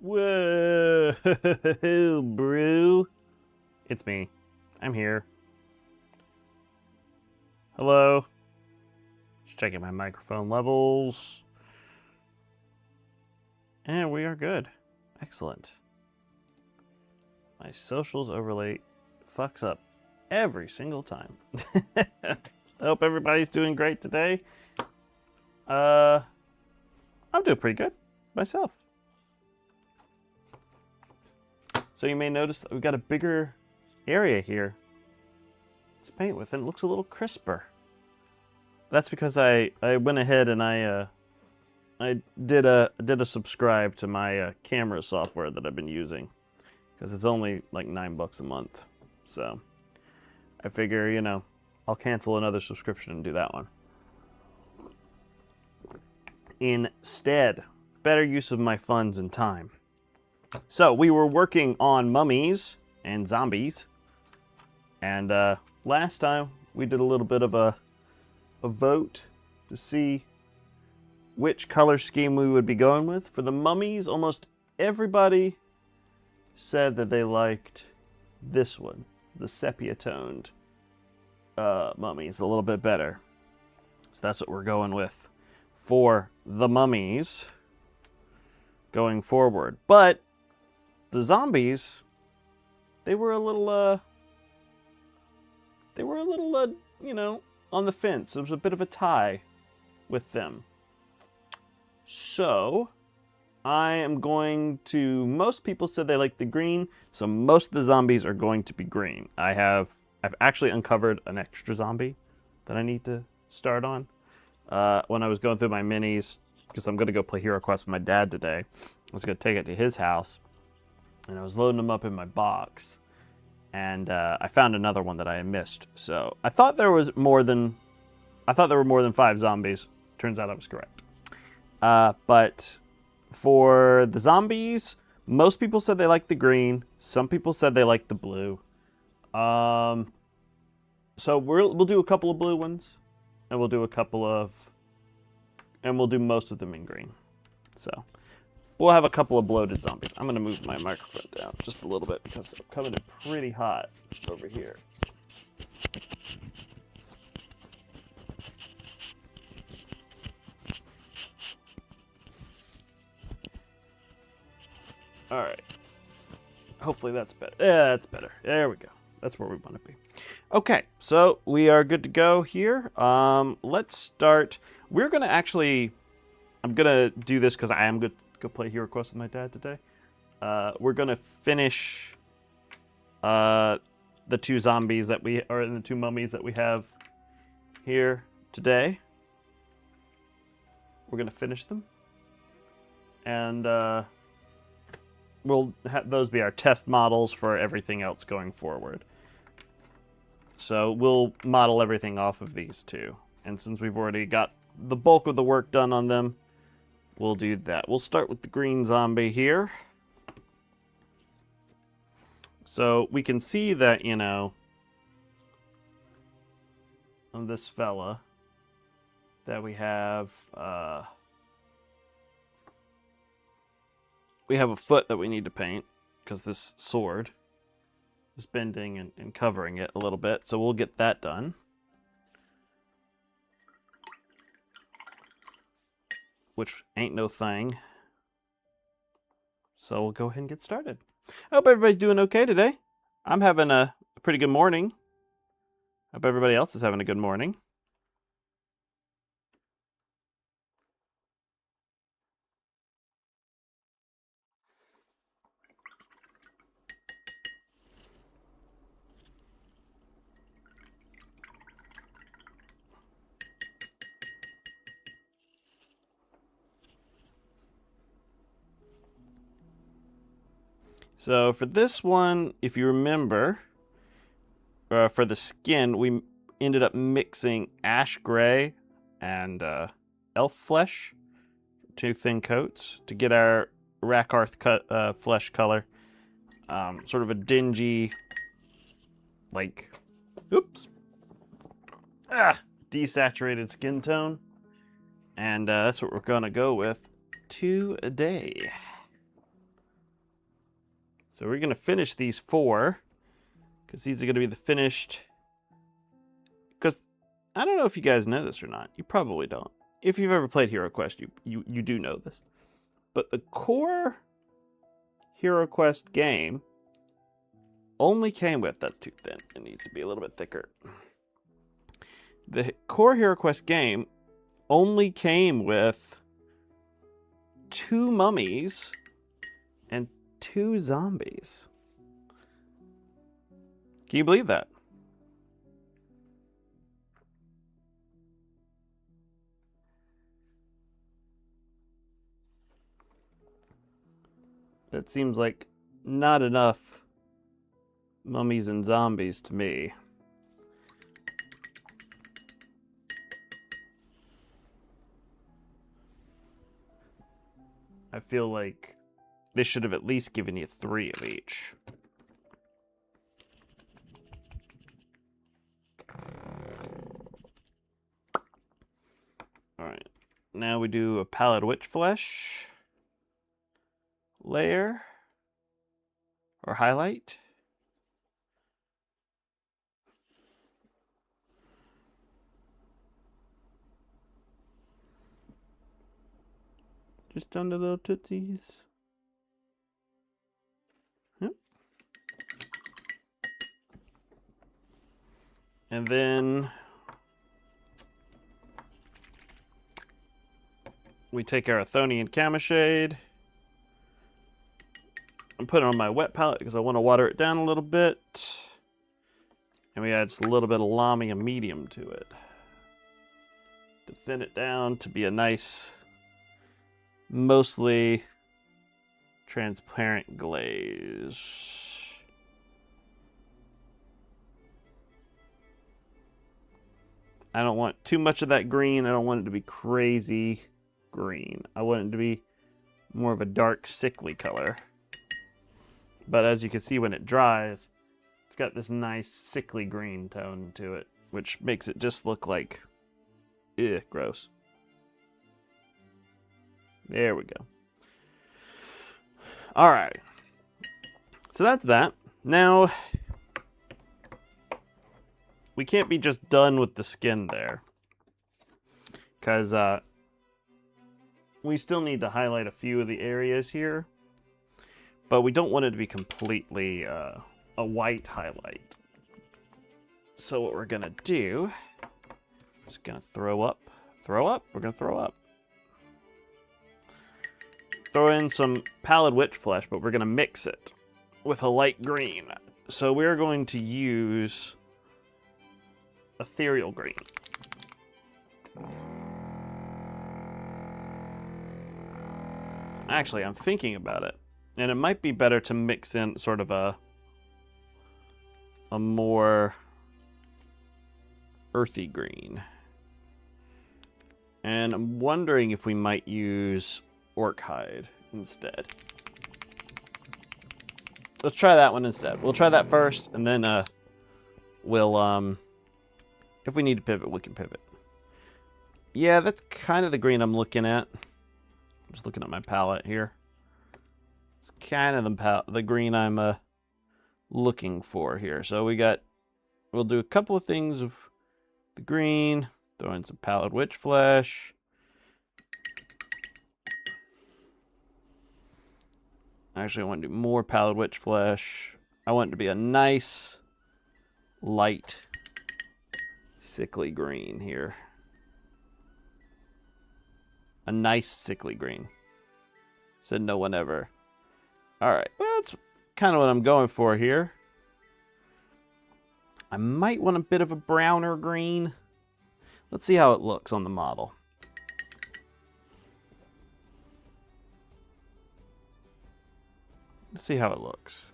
Whoa, brew. It's me. I'm here. Hello. Just checking my microphone levels. And we are good. Excellent. My socials overlay fucks up every single time. I hope everybody's doing great today. I'm doing pretty good myself. So you may notice that we've got a bigger area here to paint with, and it looks a little crisper. That's because I went ahead and I did a subscribe to my camera software that I've been using, because it's only like $9 a month. So I figure, you know, I'll cancel another subscription and do that one instead. Better use of my funds and time. So we were working on mummies and zombies, and last time we did a little bit of a vote to see which color scheme we would be going with. For the mummies, almost everybody said that they liked this one, the sepia-toned mummies, a little bit better. So that's what we're going with for the mummies going forward. But the zombies, they were a little, you know, on the fence. It was a bit of a tie with them. So I am going to, most people said they like the green, so most of the zombies are going to be green. I've actually uncovered an extra zombie that I need to start on. When I was going through my minis, because I'm going to go play HeroQuest with my dad today, I was going to take it to his house, and I was loading them up in my box, and I found another one that I had missed. So I thought there was more than 5 zombies. Turns out I was correct. But for the zombies, most people said they liked the green. Some people said they liked the blue. So we'll do a couple of blue ones, and we'll do most of them in green. So we'll have a couple of bloated zombies. I'm going to move my microphone down just a little bit because I'm coming in pretty hot over here. All right. Hopefully that's better. Yeah, that's better. There we go. That's where we want to be. Okay, so we are good to go here. Let's start. We're going to actually, I'm going to do this because I am going to go play HeroQuest with my dad today. We're going to finish the 2 zombies that we, or the 2 mummies that we have here today. We're going to finish them. And we'll have those be our test models for everything else going forward. So we'll model everything off of these 2. And since we've already got the bulk of the work done on them, we'll do that. We'll start with the green zombie here. So we can see that, you know, on this fella, that we have a foot that we need to paint because this sword is bending and covering it a little bit. So we'll get that done. Which ain't no thing. So we'll go ahead and get started. I hope everybody's doing okay today. I'm having a pretty good morning. I hope everybody else is having a good morning. So for this one, if you remember, for the skin, we ended up mixing ash gray and elf flesh, 2 thin coats, to get our Rakarth flesh color. Sort of a dingy, like, desaturated skin tone. And that's what we're going to go with today. So we're going to finish these 4, because these are going to be the finished. Because I don't know if you guys know this or not. You probably don't. If you've ever played HeroQuest, you do know this. But the core HeroQuest game only came with, that's too thin. It needs to be a little bit thicker. The core HeroQuest game only came with 2 mummies and 2 zombies. Can you believe that? That seems like not enough mummies and zombies to me. I feel like they should have at least given you 3 of each. Alright, now we do a pallid witch flesh layer or highlight. Just on the little tootsies. Yep. And then we take our Athonian Camoshade and put it on my wet palette because I want to water it down a little bit. And we add just a little bit of Lamia medium to it to thin it down to be a nice, mostly transparent glaze. I don't want too much of that green. I don't want it to be crazy green. I want it to be more of a dark, sickly color. But as you can see when it dries, it's got this nice sickly green tone to it, which makes it just look like, gross. There we go. All right. So that's that. Now, we can't be just done with the skin there, because we still need to highlight a few of the areas here, but we don't want it to be completely a white highlight. So what we're gonna do is gonna throw up. We're gonna throw up. Throw in some pallid witch flesh, but we're gonna mix it with a light green. So we're going to use ethereal green. Actually, I'm thinking about it, and it might be better to mix in sort of a more earthy green. And I'm wondering if we might use orc hide instead. Let's try that one instead. We'll try that first, and then we'll if we need to pivot, we can pivot. Yeah, that's kind of the green I'm looking at. I'm just looking at my palette here. It's kind of the green I'm looking for here. So we'll do a couple of things of the green. Throw in some pallid witch flesh. Actually, I want to do more pallid witch flesh. I want it to be a nice, light, sickly green here. A nice, sickly green. Said no one ever. All right, well, that's kind of what I'm going for here. I might want a bit of a browner green. Let's see how it looks on the model. Let's see how it looks.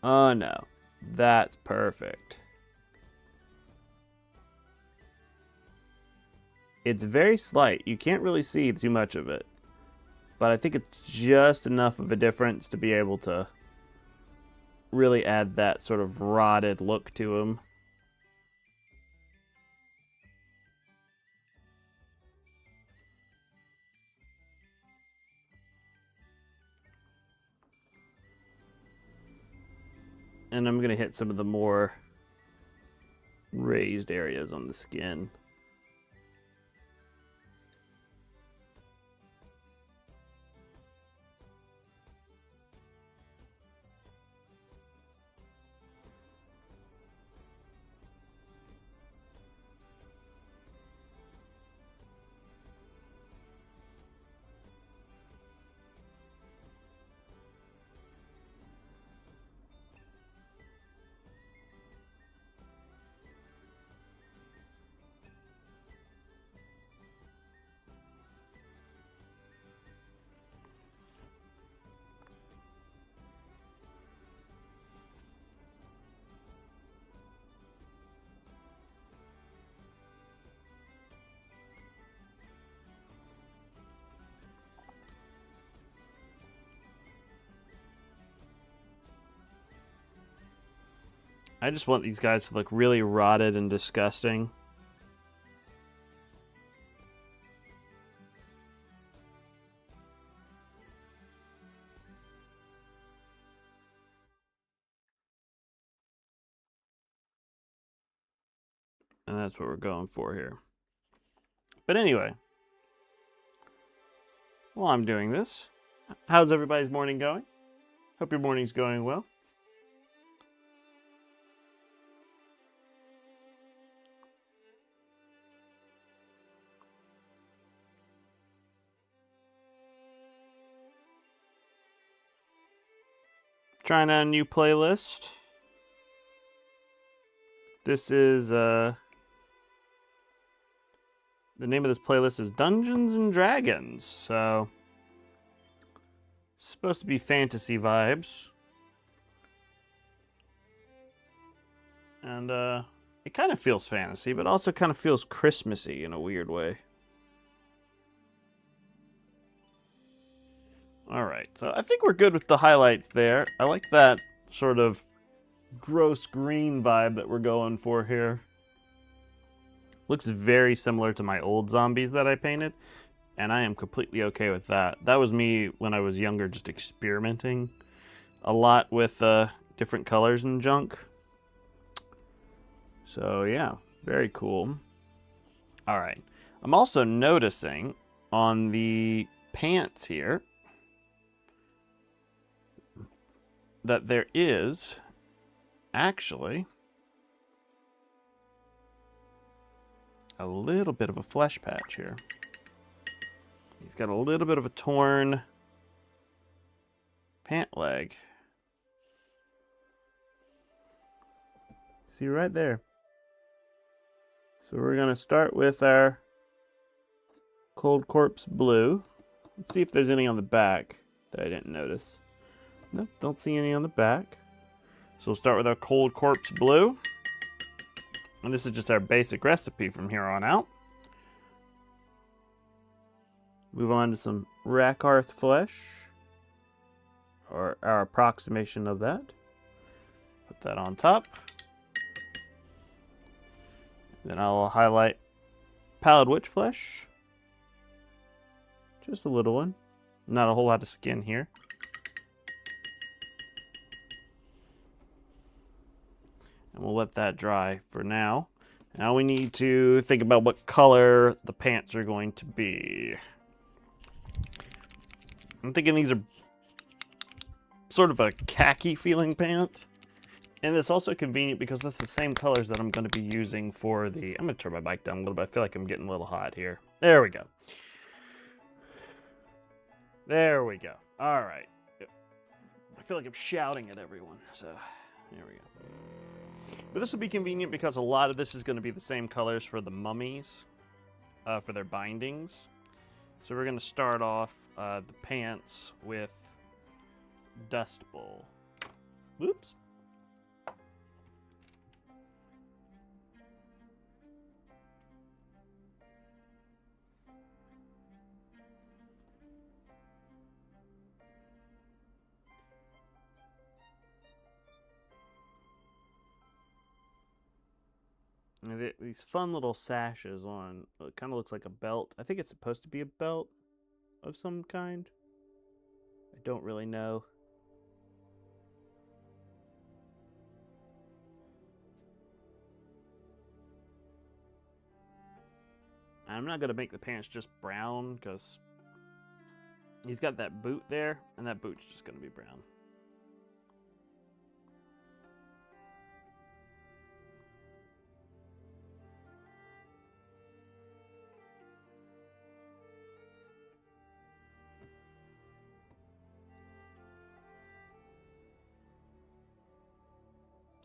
Oh no, that's perfect. It's very slight. You can't really see too much of it. But I think it's just enough of a difference to be able to really add that sort of rotted look to him. And I'm going to hit some of the more raised areas on the skin. I just want these guys to look really rotted and disgusting. And that's what we're going for here. But anyway, while I'm doing this, how's everybody's morning going? Hope your morning's going well. Trying out a new playlist. This is, the name of this playlist is Dungeons and Dragons, so it's supposed to be fantasy vibes. And, it kind of feels fantasy, but also kind of feels Christmassy in a weird way. Alright, so I think we're good with the highlights there. I like that sort of gross green vibe that we're going for here. Looks very similar to my old zombies that I painted, and I am completely okay with that. That was me when I was younger, just experimenting a lot with different colors and junk. So yeah, very cool. Alright, I'm also noticing on the pants here that there is actually a little bit of a flesh patch here. He's got a little bit of a torn pant leg. See right there. So we're going to start with our Cold Corpse Blue. Let's see if there's any on the back that I didn't notice. Nope, don't see any on the back. So we'll start with our Cold Corpse Blue. And this is just our basic recipe from here on out. Move on to some Rakarth flesh, or our approximation of that. Put that on top. Then I'll highlight Pallid Witch flesh. Just a little one. Not a whole lot of skin here. And we'll let that dry for now. Now we need to think about what color the pants are going to be. I'm thinking these are sort of a khaki feeling pant. And it's also convenient because that's the same colors that I'm going to be using for the... I'm going to turn my mic down a little bit. I feel like I'm getting a little hot here. There we go. There we go. All right. I feel like I'm shouting at everyone. So, there we go. But this will be convenient because a lot of this is going to be the same colors for the mummies, for their bindings. So we're going to start off the pants with Dust Bowl. Whoops. These fun little sashes on. It kind of looks like a belt. I think it's supposed to be a belt of some kind. I don't really know. I'm not going to make the pants just brown because he's got that boot there, and that boot's just going to be brown.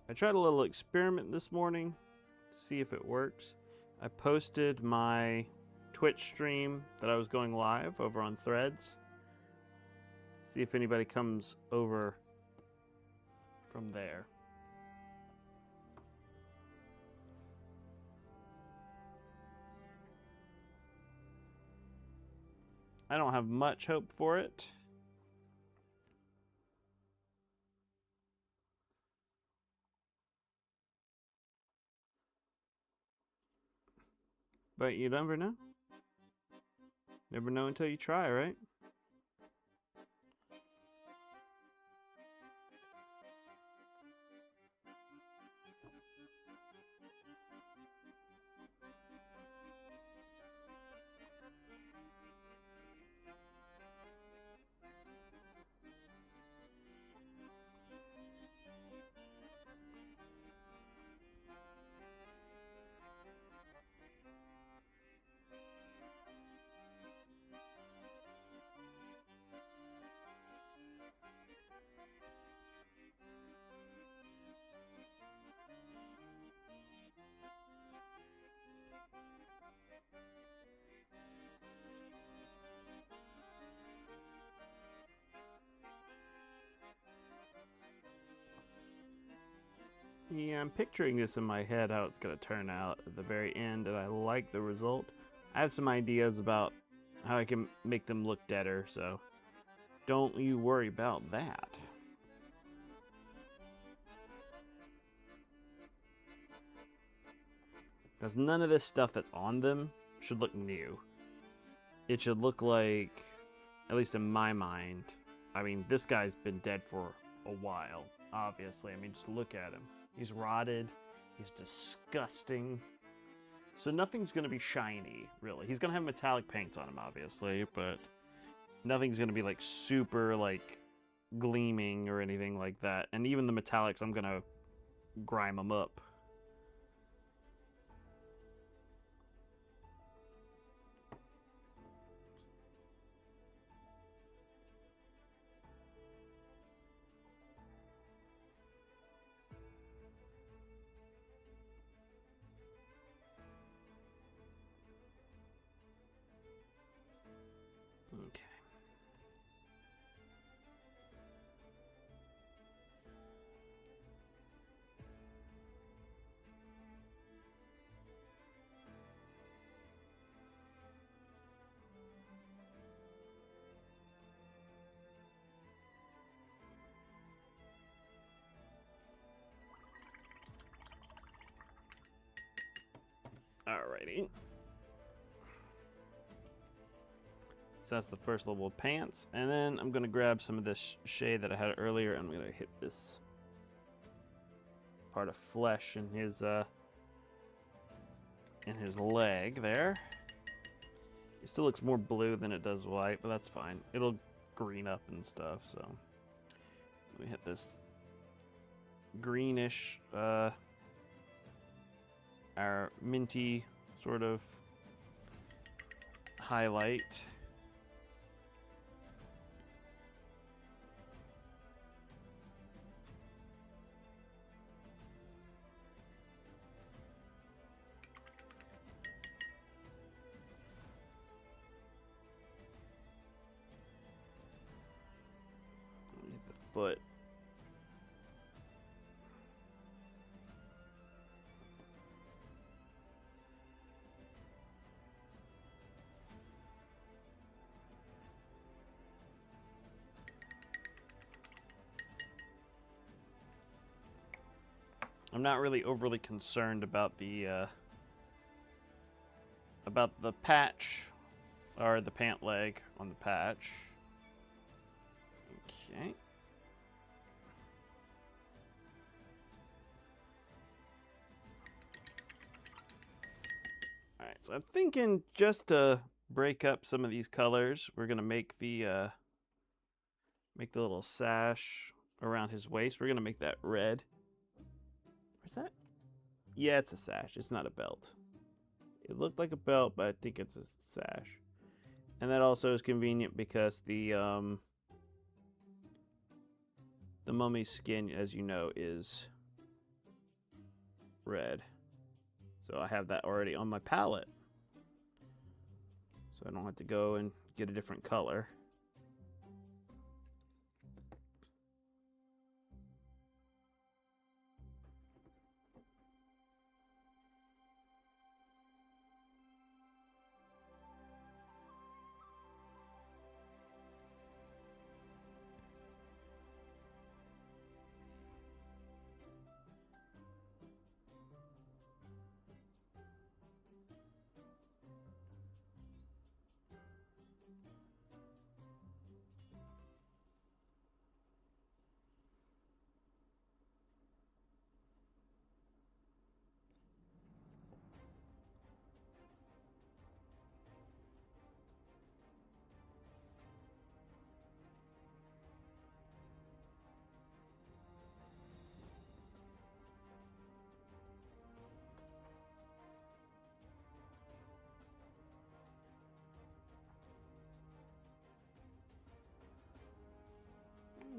I tried a little experiment this morning to see if it works. I posted my Twitch stream that I was going live over on Threads. See if anybody comes over from there. I don't have much hope for it. But you never know. Never know until you try, right? Yeah, I'm picturing this in my head, how it's going to turn out at the very end, and I like the result. I have some ideas about how I can make them look deader, so don't you worry about that. Because none of this stuff that's on them should look new. It should look like, at least in my mind, I mean, this guy's been dead for a while, obviously. I mean, just look at him. He's rotted. He's disgusting. So nothing's going to be shiny, really. He's going to have metallic paints on him, obviously, but nothing's going to be, like, super, like, gleaming or anything like that. And even the metallics, I'm going to grime them up. Okay. Alrighty. So that's the first level of pants. And then I'm going to grab some of this shade that I had earlier, and I'm going to hit this part of flesh in his leg there. It still looks more blue than it does white, but that's fine. It'll green up and stuff, so. Let me hit this greenish, our minty sort of highlight. Hit the foot. I'm not really overly concerned about the patch or the pant leg on the patch. Okay. Alright, so So I'm thinking just to break up some of these colors, we're gonna make the little sash around his waist. We're gonna make that red. Where's that? Yeah, it's a sash. It's not a belt. It looked like a belt, but I think it's a sash. And that also is convenient because the mummy's skin, as you know, is red. So I have that already on my palette. So I don't have to go and get a different color.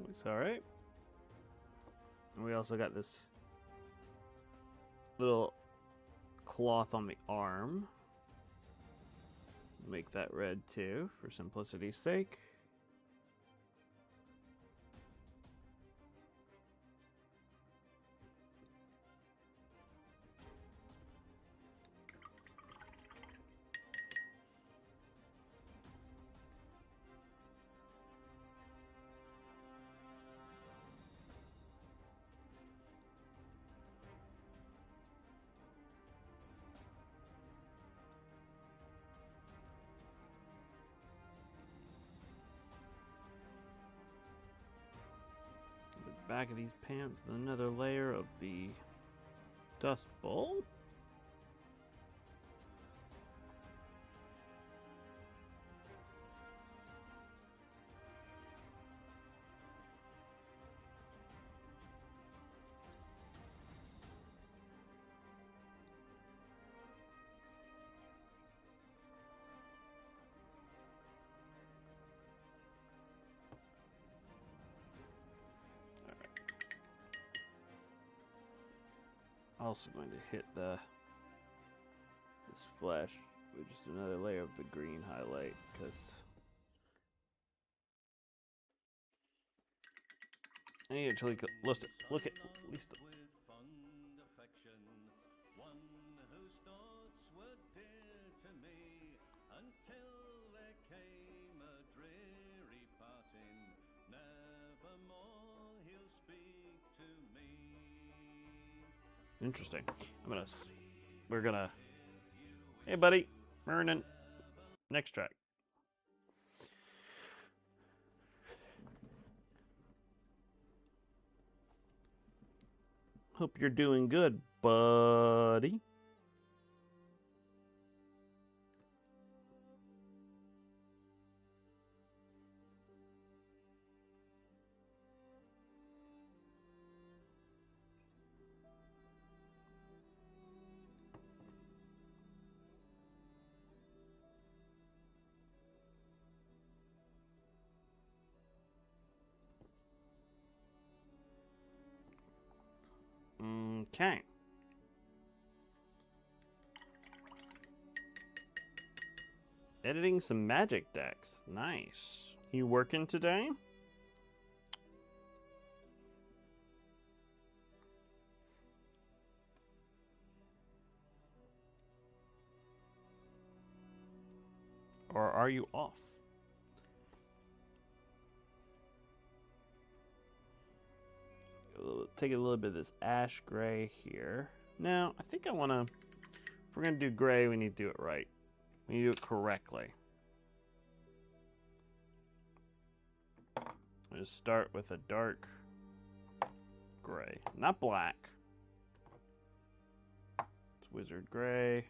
Looks alright. And we also got this little cloth on the arm. Make that red too, for simplicity's sake. Back of these pants, another layer of the dust bowl. Also going to hit this flesh with just another layer of the green highlight, because I need to look at least. Interesting. We're gonna. Hey, buddy, Mernon. Next track. Hope you're doing good, buddy. Okay. Editing some magic decks. Nice. You working today? Or are you off? Take a little bit of this ash gray here. Now, I think I want to, if we're going to do gray, we need to do it right. We need to do it correctly. I'm going to start with a dark gray, not black. It's wizard gray.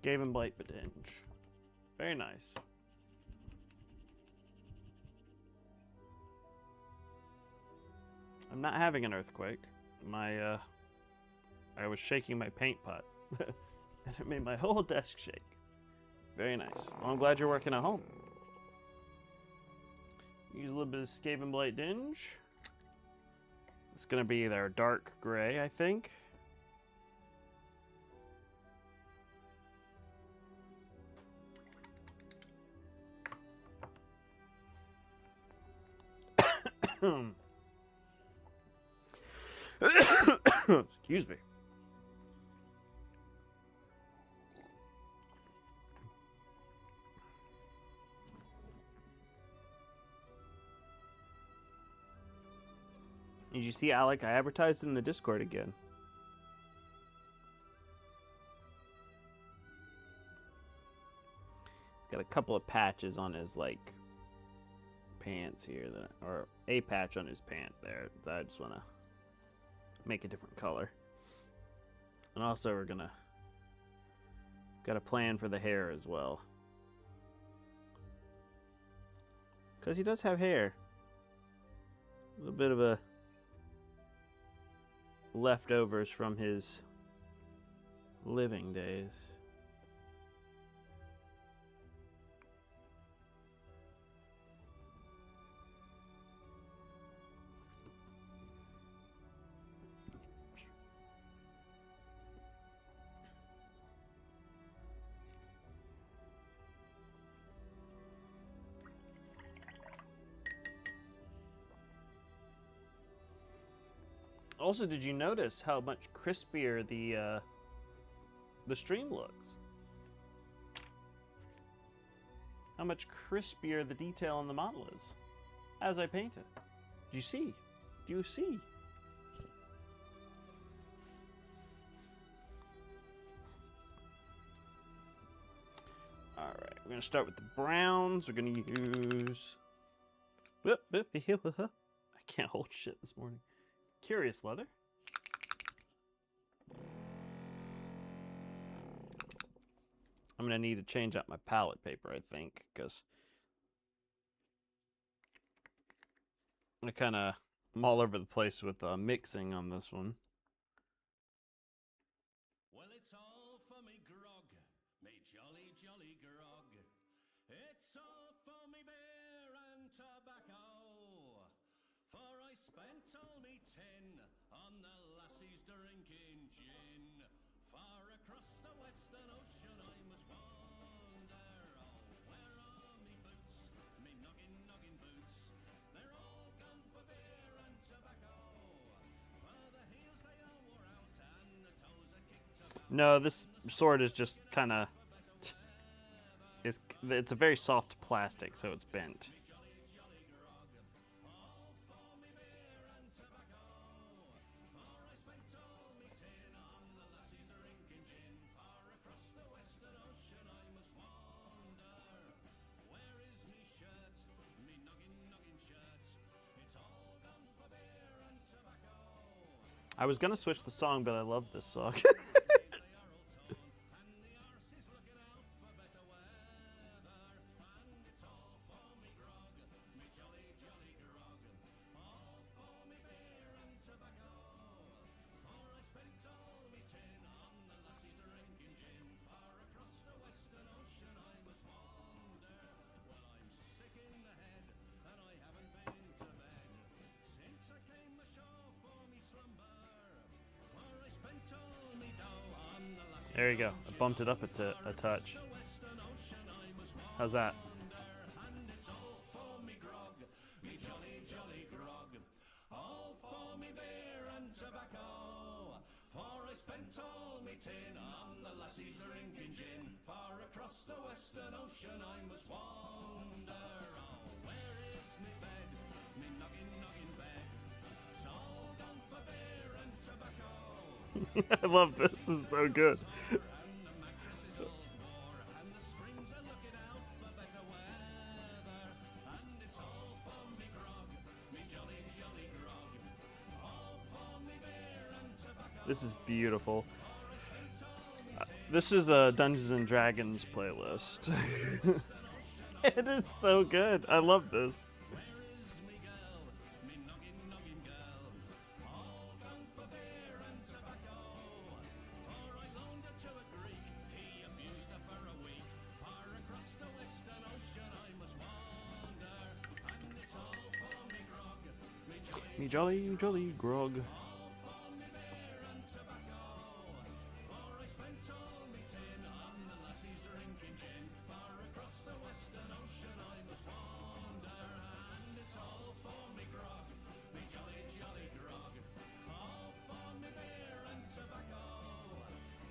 Skaven Blight Bedinge. Very nice. I'm not having an earthquake. I was shaking my paint pot. And it made my whole desk shake. Very nice. Well, I'm glad you're working at home. Use a little bit of Skaven Blight Dinge. It's going to be their dark gray, I think. Excuse me. Did you see, Alec? I advertised in the Discord again. Got a couple of patches on his, like, pants here, or a patch on his pant there that I just want to make a different color. And also we're got a plan for the hair as well. Because he does have hair. A little bit of a leftovers from his living days. Also, did you notice how much crispier the stream looks? How much crispier the detail on the model is as I paint it. Do you see? Do you see? All right, we're gonna start with the browns. We're gonna use. I can't hold shit this morning. Curious leather. I'm going to need to change out my palette paper, I think, because I kind of am all over the place with mixing on this one. Well, it's all for me grog, me jolly, jolly grog. It's all for me beer and tobacco. For I spent all me tin on the lassies drinking gin. Far across the western ocean I must wander. Oh, where are me boots, me noggin boots? They're all gone for beer and tobacco. For the heels they all wore out and the toes are kicked about. No, this sword is just kind of... It's a very soft plastic, so it's bent. I was gonna switch the song, but I love this song. There you go. I bumped it up a touch. How's that? The western ocean I must wander. Oh, where is me bed, me noggin bed? It's all gone for beer and tobacco. I love this. This is so good. And the mattress is all wore, and the springs are looking out for better weather. And it's all for me grog, me jolly, jolly grog. All for me beer and tobacco. This is beautiful. This is a Dungeons and Dragons playlist. It is so good. I love this. Where is me girl, me noggin girl? All gone for beer and tobacco. For I loaned her to a Greek, he abused her for a week. Far across the western ocean I must wander, and it's all for me grog, Me jolly, jolly grog. all for me beer and tobacco. For I spent all me tin on the lassies drinking gin. Far across the western ocean I must wander, and it's all for me grog, me jolly, jolly grog. All for me beer and tobacco.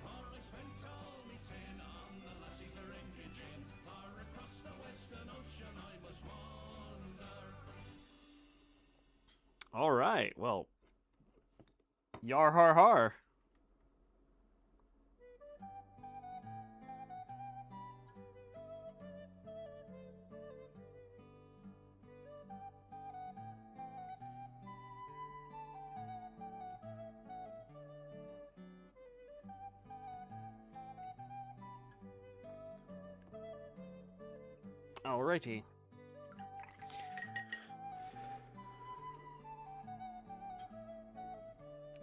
For I spent all me tin on the lassies drinking gin. Far across the western ocean I must wander. All right. Well, yar har har. Alrighty.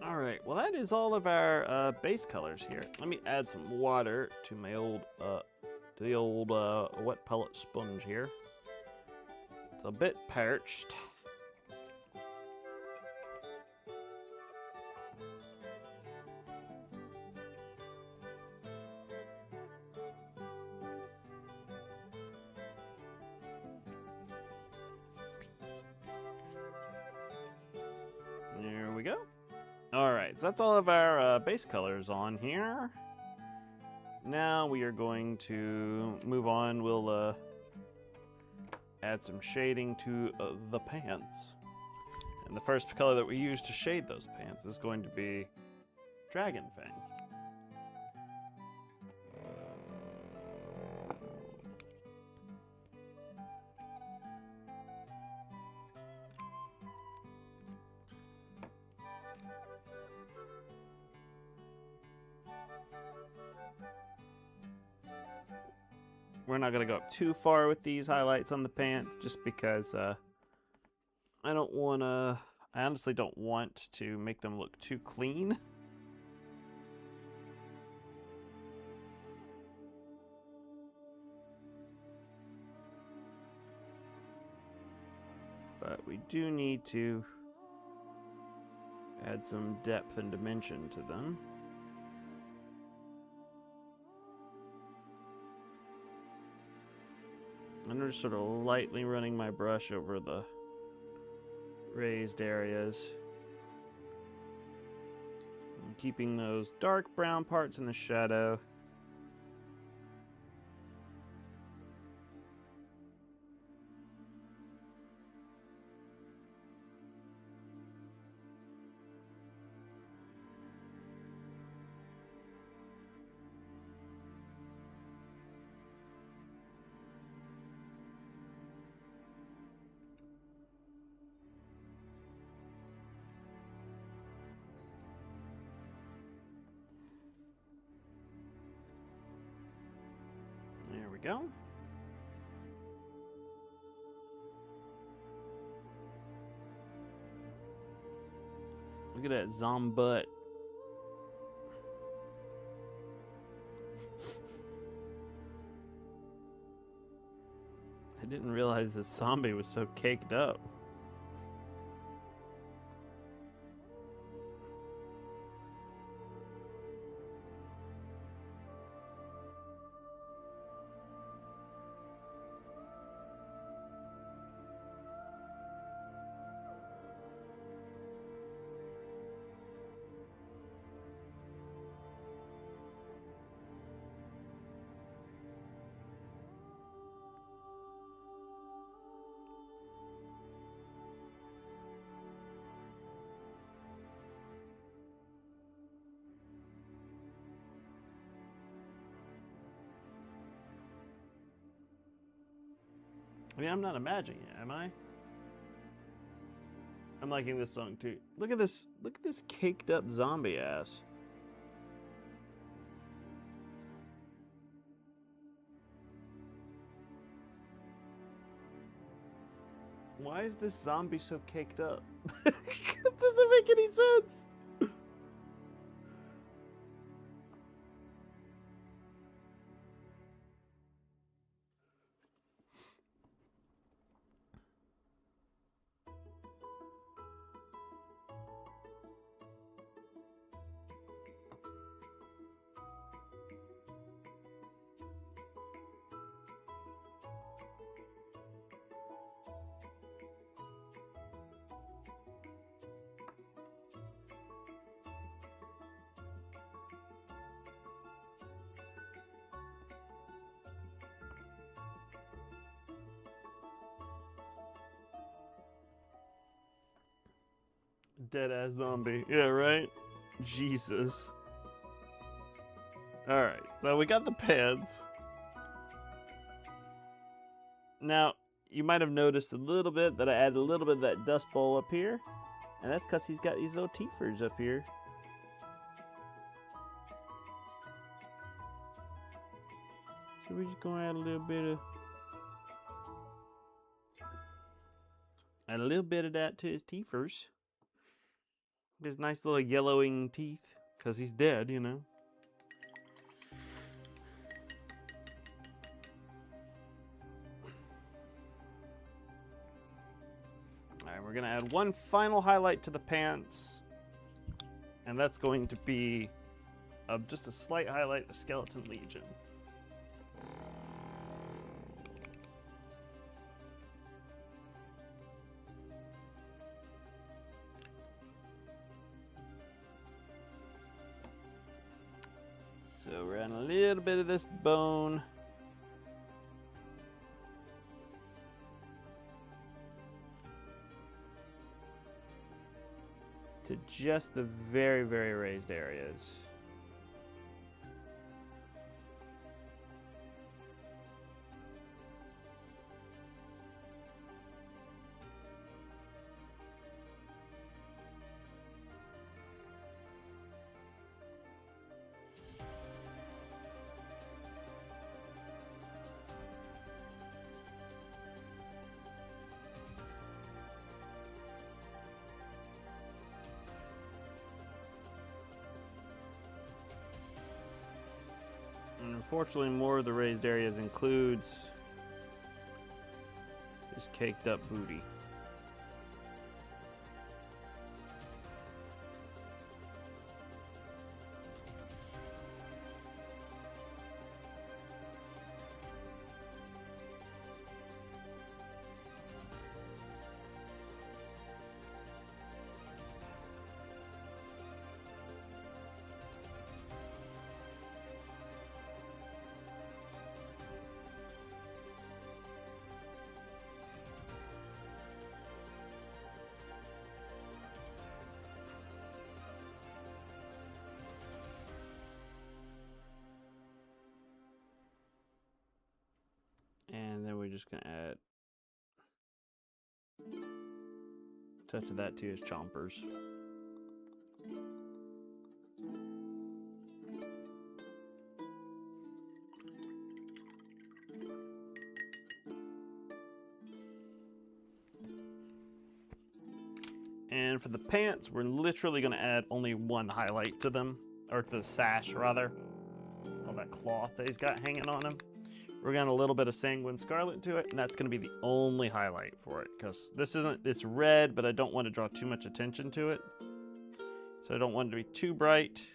Alright, well that is all of our base colors here. Let me add some water to my old, wet pellet sponge here. It's a bit parched. There we go. Alright, so that's all of our base colors on here. Now we are going to move on. We'll add some shading to the pants. And the first color that we use to shade those pants is going to be Dragon Fang. We're not going to go up too far with these highlights on the pants just because I honestly don't want to make them look too clean. But we do need to add some depth and dimension to them. I'm just sort of lightly running my brush over the raised areas. And keeping those dark brown parts in the shadow. There we go. Look at that zombut. I didn't realize this zombie was so caked up. I mean, I'm not imagining it, am I? I'm liking this song too. Look at this caked up zombie ass. Why is this zombie so caked up? It doesn't make any sense. Dead ass zombie. Yeah, right? Jesus. Alright, so we got the pads. Now, you might have noticed a little bit that I added a little bit of that dust bowl up here. And that's because he's got these little teethers up here. So we're just going to add a little bit of that to his teethers. His nice little yellowing teeth. Because he's dead, you know. Alright, we're going to add one final highlight to the pants. And that's going to be just a slight highlight of Skeleton Legion. So we're adding a little bit of this bone. To just the very, very raised areas. And unfortunately, more of the raised areas includes this caked up booty. And then we're just gonna add a touch of that to his chompers. And for the pants, we're literally gonna add only one highlight to them, or to the sash rather. All that cloth that he's got hanging on him. We're gonna add a little bit of Sanguine Scarlet to it, and that's gonna be the only highlight for it, because this isn't, it's red, but I don't want to draw too much attention to it. So I don't want it to be too bright.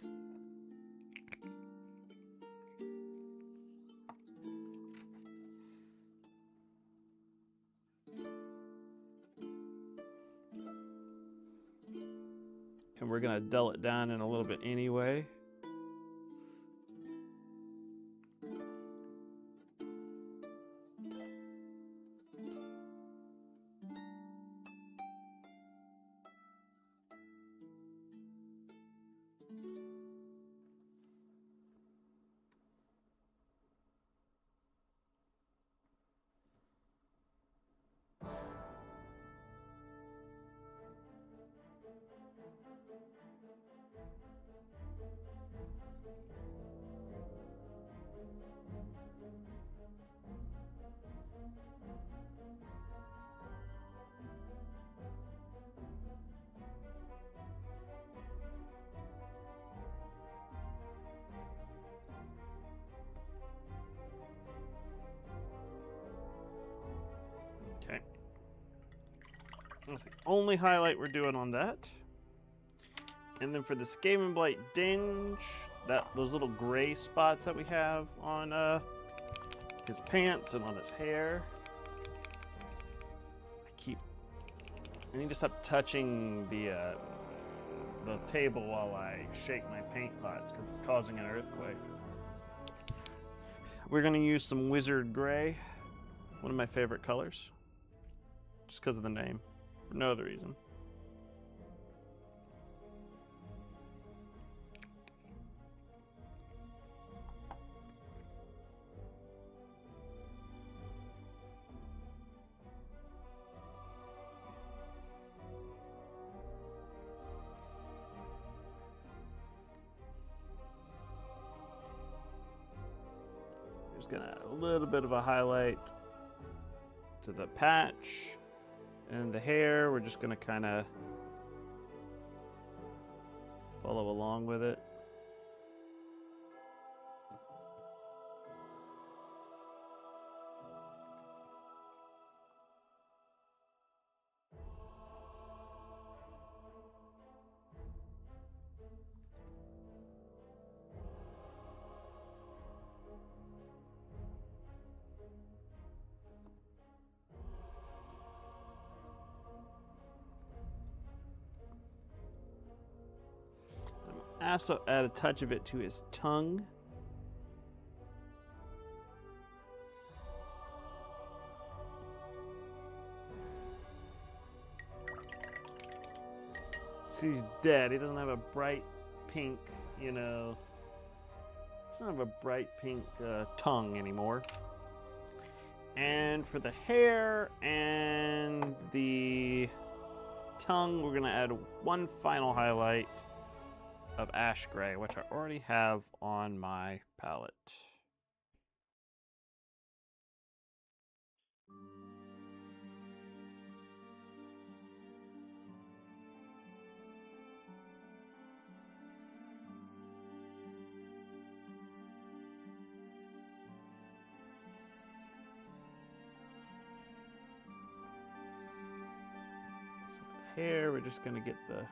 And we're gonna dull it down in a little bit anyway. That's the only highlight we're doing on that. And then for the Skaven Blight Dinge, those little gray spots that we have on his pants and on his hair. I need to stop touching the table while I shake my paint pots because it's causing an earthquake. We're going to use some Wizard Gray, one of my favorite colors, just because of the name, for no other reason. Just gonna add a little bit of a highlight to the patch and the hair. We're just gonna kind of follow along with it. Also add a touch of it to his tongue. So he's dead. He doesn't have a bright pink, you know, he doesn't have a bright pink tongue anymore. And for the hair and the tongue, we're gonna add one final highlight of ash gray, which I already have on my palette. So for the hair, we're just gonna get the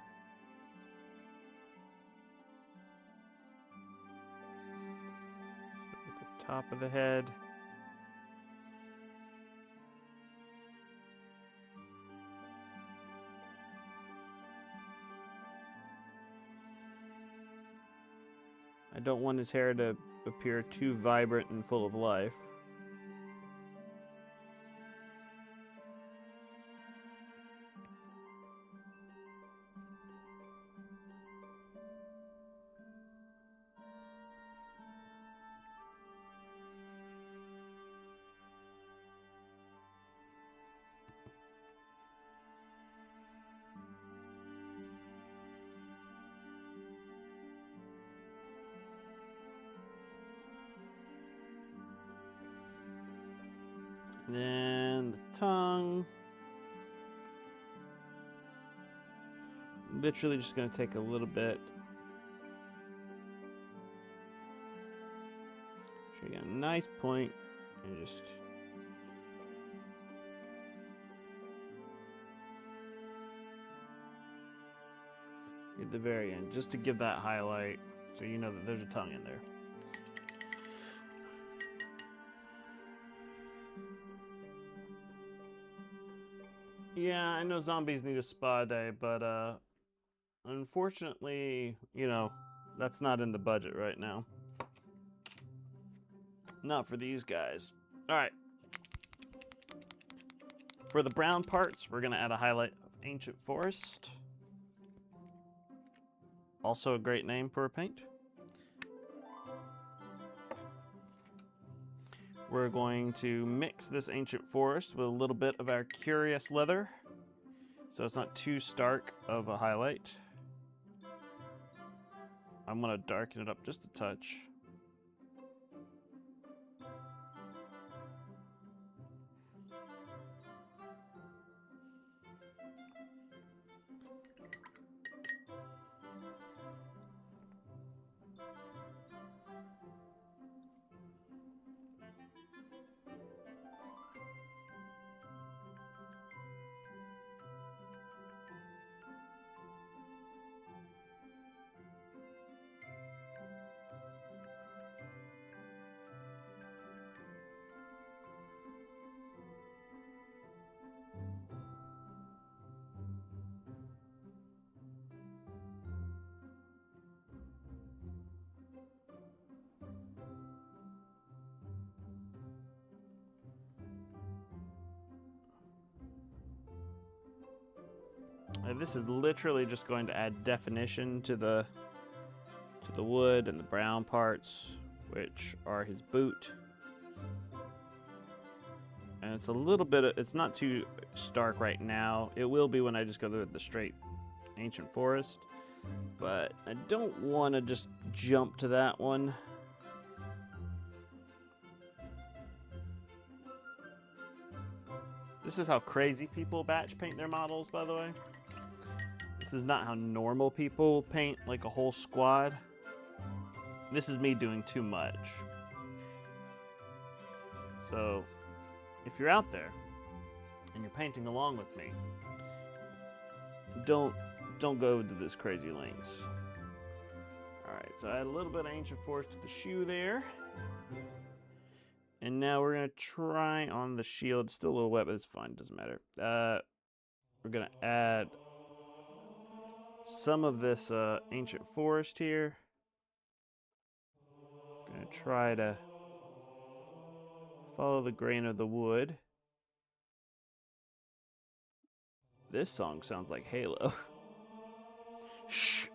top of the head. I don't want his hair to appear too vibrant and full of life. Then the tongue. Literally just going to take a little bit. So you get a nice point and just at the very end, just to give that highlight so you know that there's a tongue in there. Yeah, I know zombies need a spa day, but unfortunately, you know, that's not in the budget right now. Not for these guys. All right. For the brown parts, we're going to add a highlight of Ancient Forest. Also a great name for a paint. We're going to mix this Ancient Forest with a little bit of our Curious Leather, so it's not too stark of a highlight. I'm going to darken it up just a touch. This is literally just going to add definition to the wood and the brown parts, which are his boot. And it's a little bit of, it's not too stark right now. It will be when I just go through the straight ancient forest. But I don't want to just jump to that one. This is how crazy people batch paint their models, by the way. This is not how normal people paint like a whole squad. This is me doing too much. So, if you're out there and you're painting along with me, don't go to this crazy lengths. Alright, so I add a little bit of ancient forest to the shoe there. And now we're going to try on the shield. It's still a little wet, but it's fine. Doesn't matter. We're going to add some of this ancient forest here. Going to try to follow the grain of the wood. This song sounds like Halo. Shh.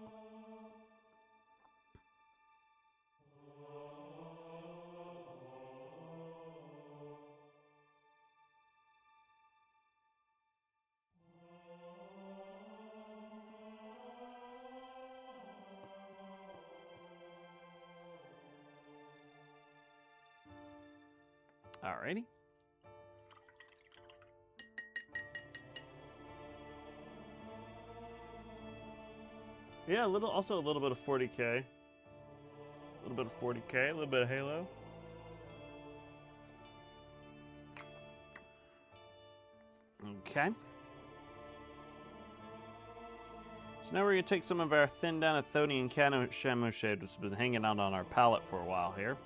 Alrighty. Yeah, also a little bit of 40k. A little bit of 40k, a little bit of Halo. Okay. So now we're going to take some of our thinned down Athonian Shamu shade, which has been hanging out on our palette for a while here.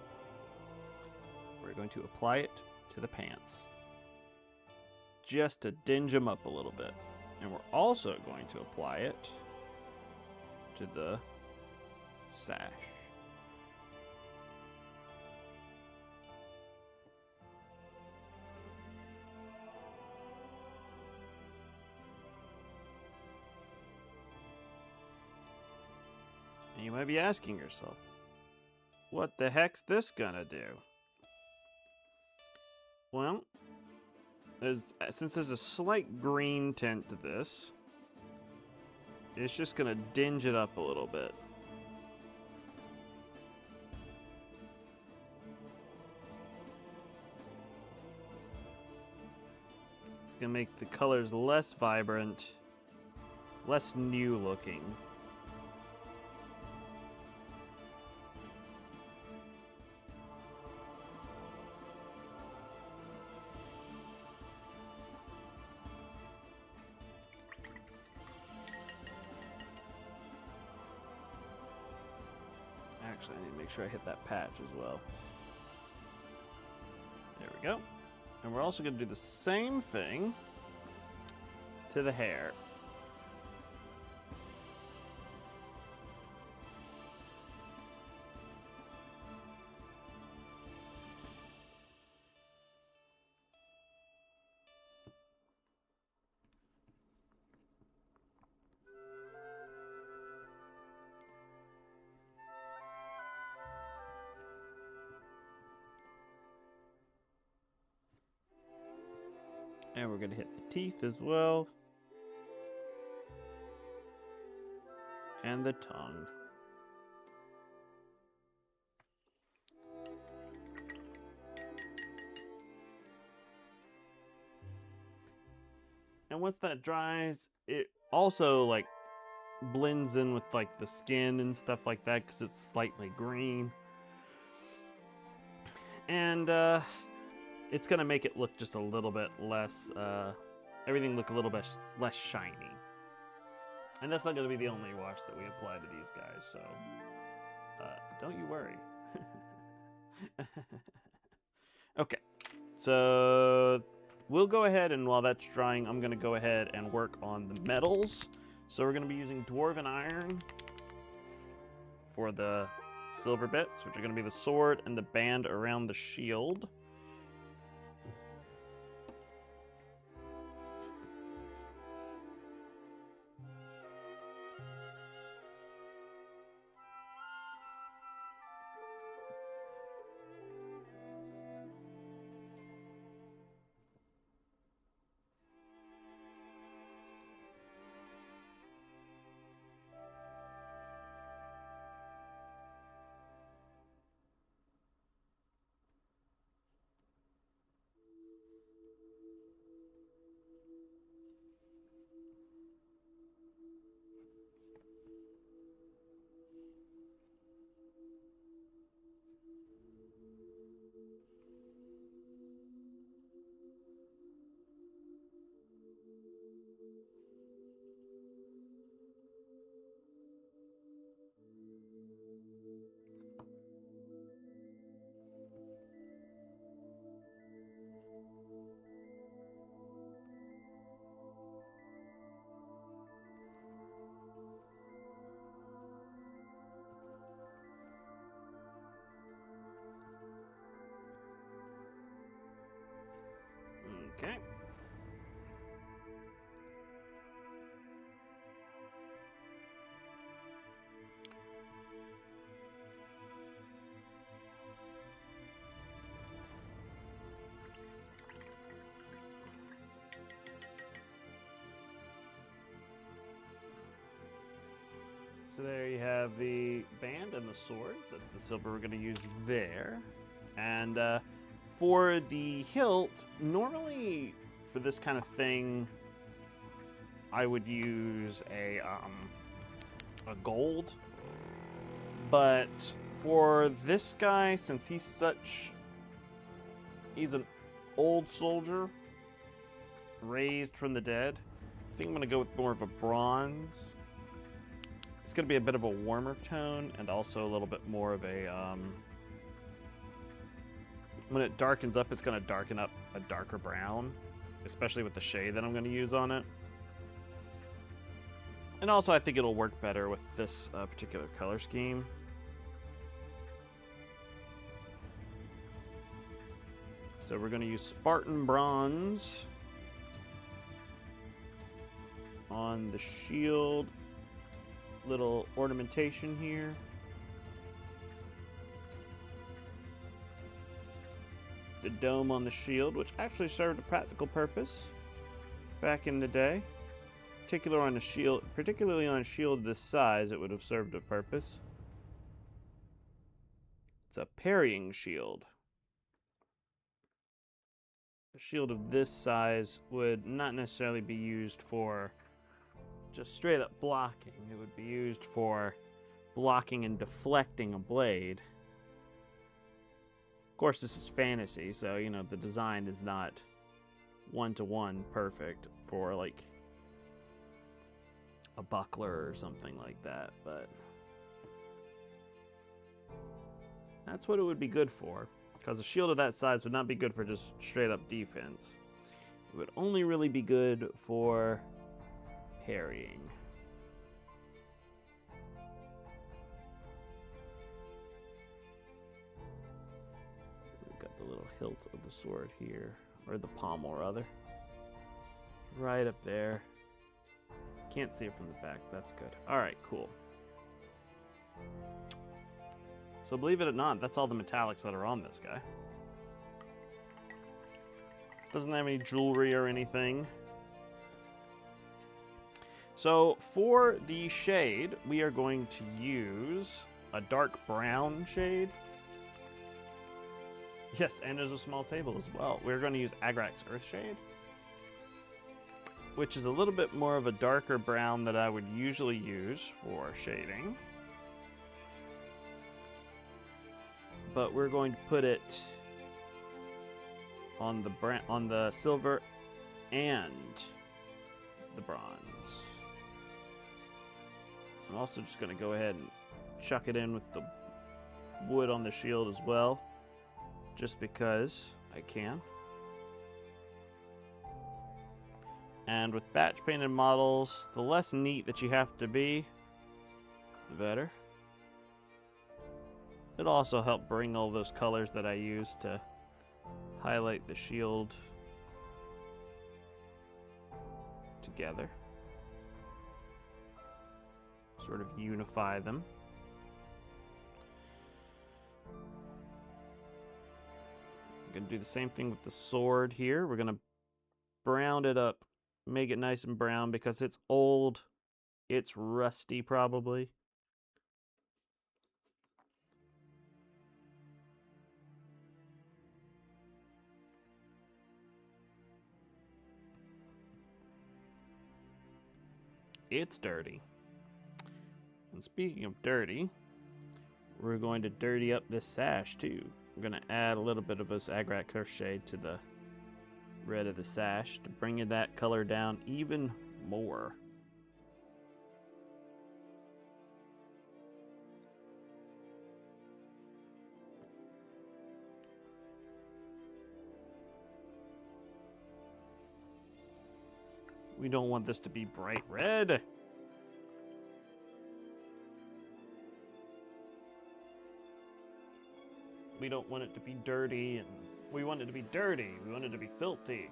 We're going to apply it to the pants, just to dinge them up a little bit. And we're also going to apply it to the sash. And you might be asking yourself, what the heck's this gonna do? Well, since there's a slight green tint to this, it's just gonna dinge it up a little bit. It's gonna make the colors less vibrant, less new looking. Actually, I need to make sure I hit that patch as well. There we go. And we're also going to do the same thing to the hair. And we're going to hit the teeth as well. And the tongue. And once that dries, it also like blends in with like the skin and stuff like that because it's slightly green. And it's going to make it look just a little bit less, everything look a little bit less shiny. And that's not going to be the only wash that we apply to these guys, so don't you worry. Okay, so we'll go ahead and while that's drying, I'm going to go ahead and work on the metals. So we're going to be using Dwarven Iron for the silver bits, which are going to be the sword and the band around the shield. Okay. So there you have the band and the sword. That's the silver we're going to use there. And for the hilt, normally for this kind of thing, I would use a gold. But for this guy, since he's an old soldier, raised from the dead, I think I'm going to go with more of a bronze. It's going to be a bit of a warmer tone and also a little bit more of a, when it darkens up, it's going to darken up a darker brown, especially with the shade that I'm going to use on it. And also I think it'll work better with this particular color scheme. So we're going to use Spartan Bronze on the shield. Little ornamentation here. The dome on the shield, which actually served a practical purpose back in the day. Particularly on a shield this size, it would have served a purpose. It's a parrying shield. A shield of this size would not necessarily be used for just straight up blocking. It would be used for blocking and deflecting a blade. Of course, this is fantasy, so, you know, the design is not one-to-one perfect for, like, a buckler or something like that, but that's what it would be good for, because a shield of that size would not be good for just straight-up defense. It would only really be good for parrying. We've got the little hilt of the sword here, or the pommel rather, right up there. Can't see it from the back. That's good. All right, cool. So believe it or not, that's all the metallics that are on this guy. Doesn't have any jewelry or anything. So for the shade, we are going to use a dark brown shade. Yes, and there's a small table as well. We're going to use Agrak's Earthshade, which is a little bit more of a darker brown that I would usually use for shading. But we're going to put it on the silver and the bronze. I'm also just going to go ahead and chuck it in with the wood on the shield as well, just because I can. And with batch painted models, the less neat that you have to be, the better. It'll also help bring all those colors that I use to highlight the shield together. Sort of unify them. I'm going to do the same thing with the sword here. We're going to brown it up, make it nice and brown because it's old. It's rusty probably. It's dirty. And speaking of dirty, we're going to dirty up this sash too. We're going to add a little bit of this Agrak Earthshade to the red of the sash to bring that color down even more. We don't want this to be bright red. We don't want it to be dirty, and we want it to be dirty. We want it to be filthy.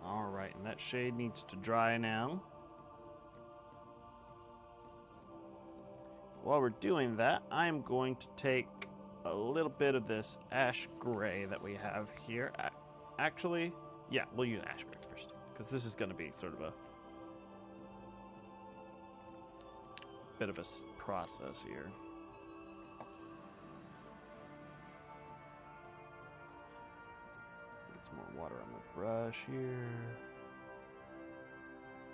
Alright, and that shade needs to dry now. While we're doing that, I'm going to take a little bit of this ash gray that we have here. Actually, yeah, we'll use ash gray first, because this is going to be sort of a bit of a process here. Get some more water on the brush here.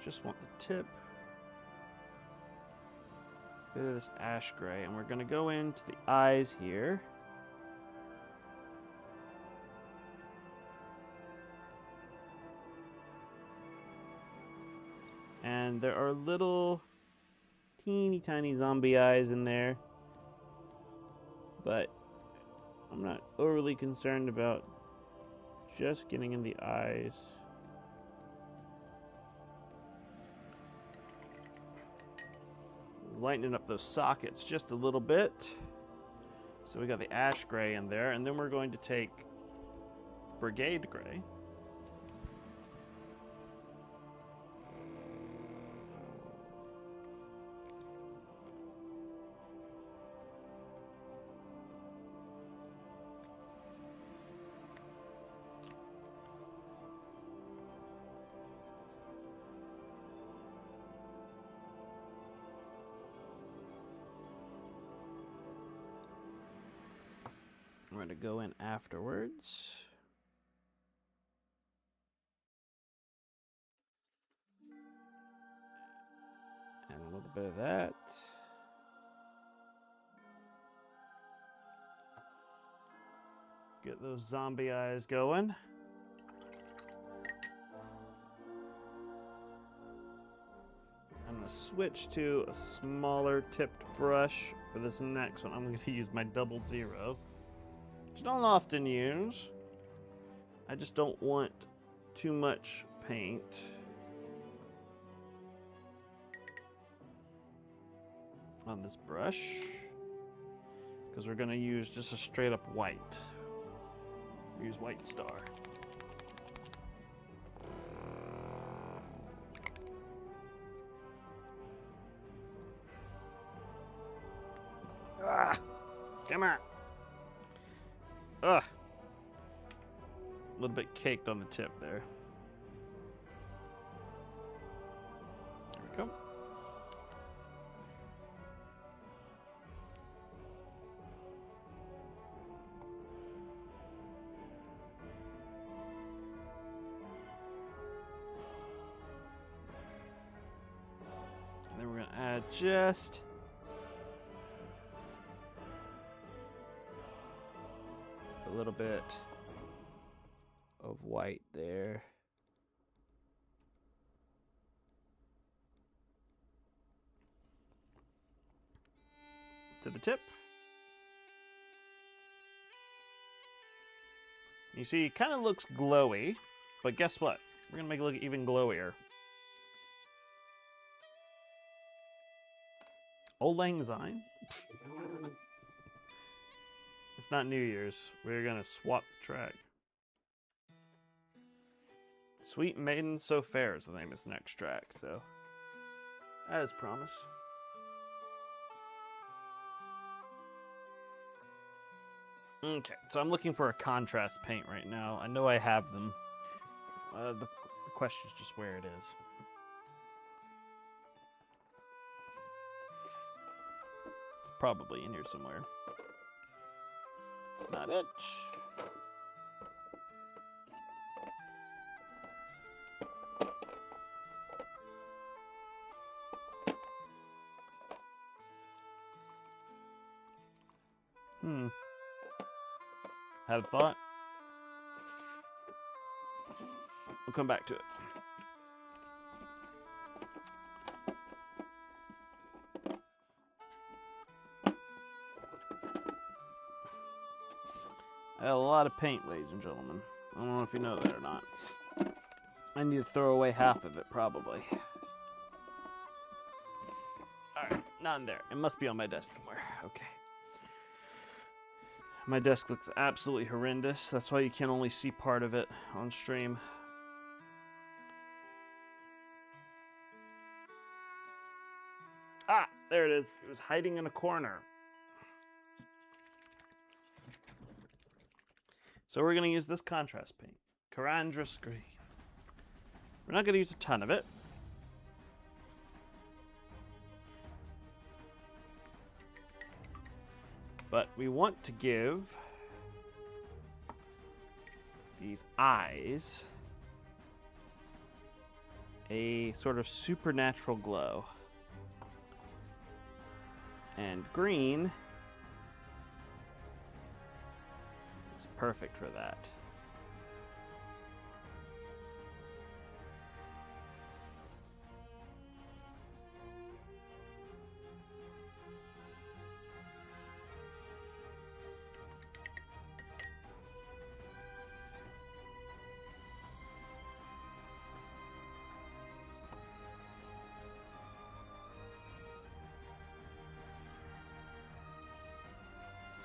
Just want the tip. Bit of this ash gray, and we're going to go into the eyes here. And there are little teeny tiny zombie eyes in there, but I'm not overly concerned about just getting in the eyes. Lightening up those sockets just a little bit. So we got the ash gray in there, and then we're going to take brigade gray. I'm going to go in afterwards. And a little bit of that. Get those zombie eyes going. I'm going to switch to a smaller tipped brush for this next one. I'm going to use my 00. Which I don't often use. I just don't want too much paint. On this brush. Because we're going to use just a straight up white. Use white star. Ah! Come on! Ugh. A little bit caked on the tip there. There we go. And then we're going to add just a little bit of white there. To the tip. You see, it kind of looks glowy, but guess what? We're going to make it look even glowier. Old Lang Syne? It's not New Year's. We're going to swap the track. Sweet Maiden So Fair is the name of this next track, so as promised. Okay, so I'm looking for a contrast paint right now. I know I have them. The question is just where it is. It's probably in here somewhere. It's not it. Had a thought. We'll come back to it. I got a lot of paint, ladies and gentlemen. I don't know if you know that or not. I need to throw away half of it, probably. Alright, not in there. It must be on my desk somewhere. Okay. My desk looks absolutely horrendous. That's why you can only see part of it on stream. there it is. It was hiding in a corner. So we're going to use this contrast paint, Carandrous Green. We're not going to use a ton of it. But we want to give these eyes a sort of supernatural glow. And green is perfect for that.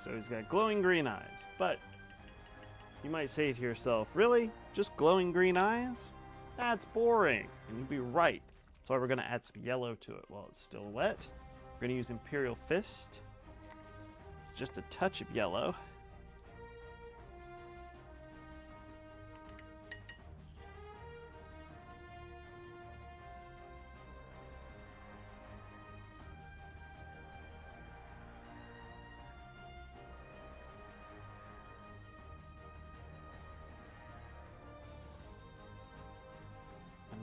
So he's got glowing green eyes, but you might say to yourself, really? Just glowing green eyes? That's boring. And you'd be right. So we're going to add some yellow to it while it's still wet. We're going to use Imperial Fist. Just a touch of yellow.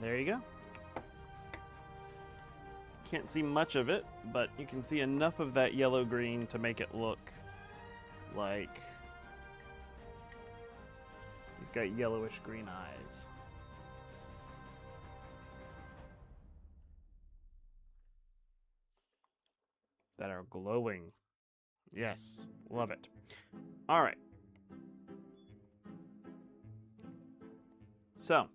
There you go. Can't see much of it, but you can see enough of that yellow-green to make it look like he's got yellowish green eyes. That are glowing. Yes, love it. All right. So,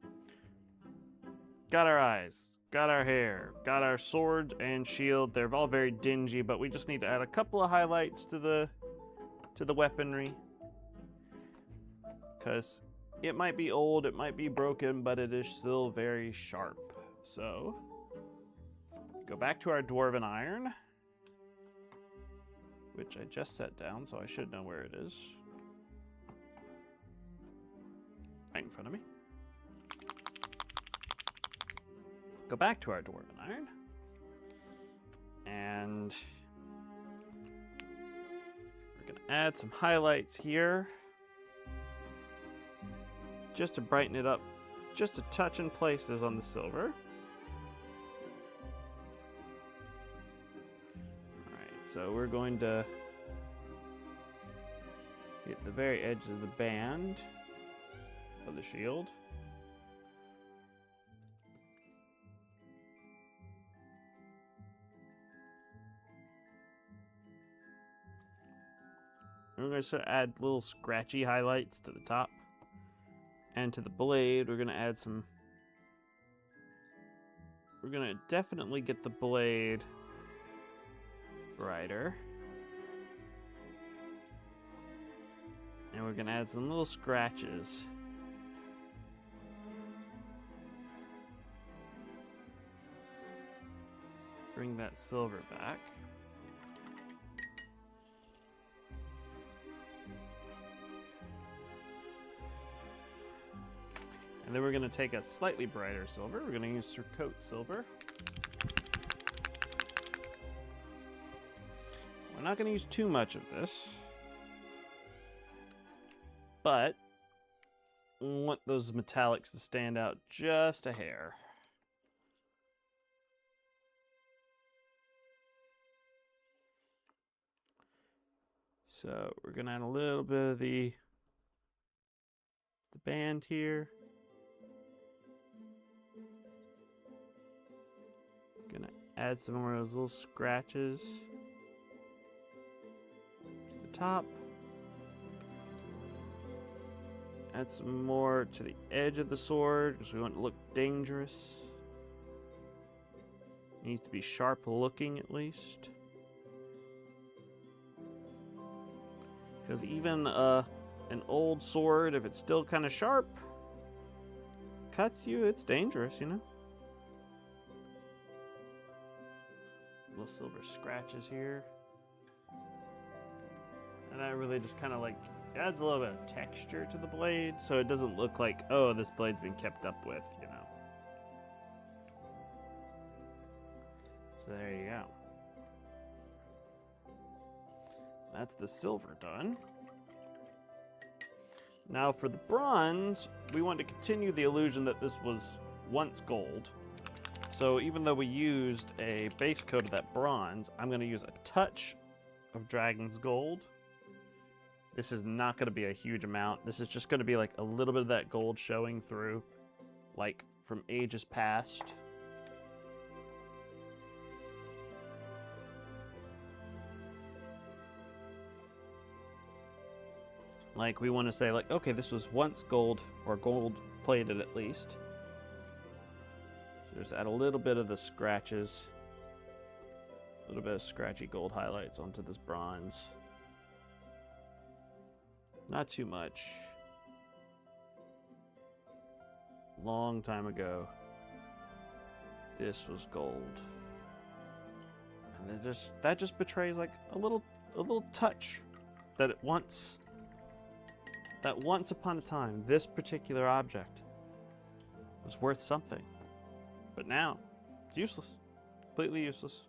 got our eyes, got our hair, got our sword and shield. They're all very dingy, but we just need to add a couple of highlights to the weaponry. Because it might be old, it might be broken, but it is still very sharp. So, go back to our Dwarven Iron, which I just set down, so I should know where it is. Right in front of me. Go back to our Dwarven Iron, and we're going to add some highlights here just to brighten it up just a touch in places on the silver. Alright, so we're going to hit the very edge of the band of the shield. We're going to add little scratchy highlights to the top. And to the blade, we're going to add some... We're going to definitely get the blade brighter. And we're going to add some little scratches. Bring that silver back. And then we're going to take a slightly brighter silver. We're going to use Surcoat Silver. We're not going to use too much of this, but we want those metallics to stand out just a hair. So we're going to add a little bit of the band here. Gonna add some more of those little scratches to the top. Add some more to the edge of the sword because we want it to look dangerous. Needs to be sharp looking at least. Because even an old sword, if it's still kind of sharp, cuts you, it's dangerous, you know? little silver scratches here. And that really just kind of like adds a little bit of texture to the blade, so it doesn't look like, oh, this blade's been kept up with, you know. So there you go. That's the silver done. Now for the bronze, we want to continue the illusion that this was once gold. So even though we used a base coat of that bronze, I'm going to use a touch of Dragon's Gold. This is not going to be a huge amount. This is just going to be like a little bit of that gold showing through, like from ages past. Like, we want to say, like, okay, this was once gold, or gold-plated at least. So just add a little bit of the scratches. A little bit of scratchy gold highlights onto this bronze. Not too much. Long time ago, this was gold. And that just betrays, like, a little touch that once upon a time, this particular object was worth something. But now, it's useless. Completely useless.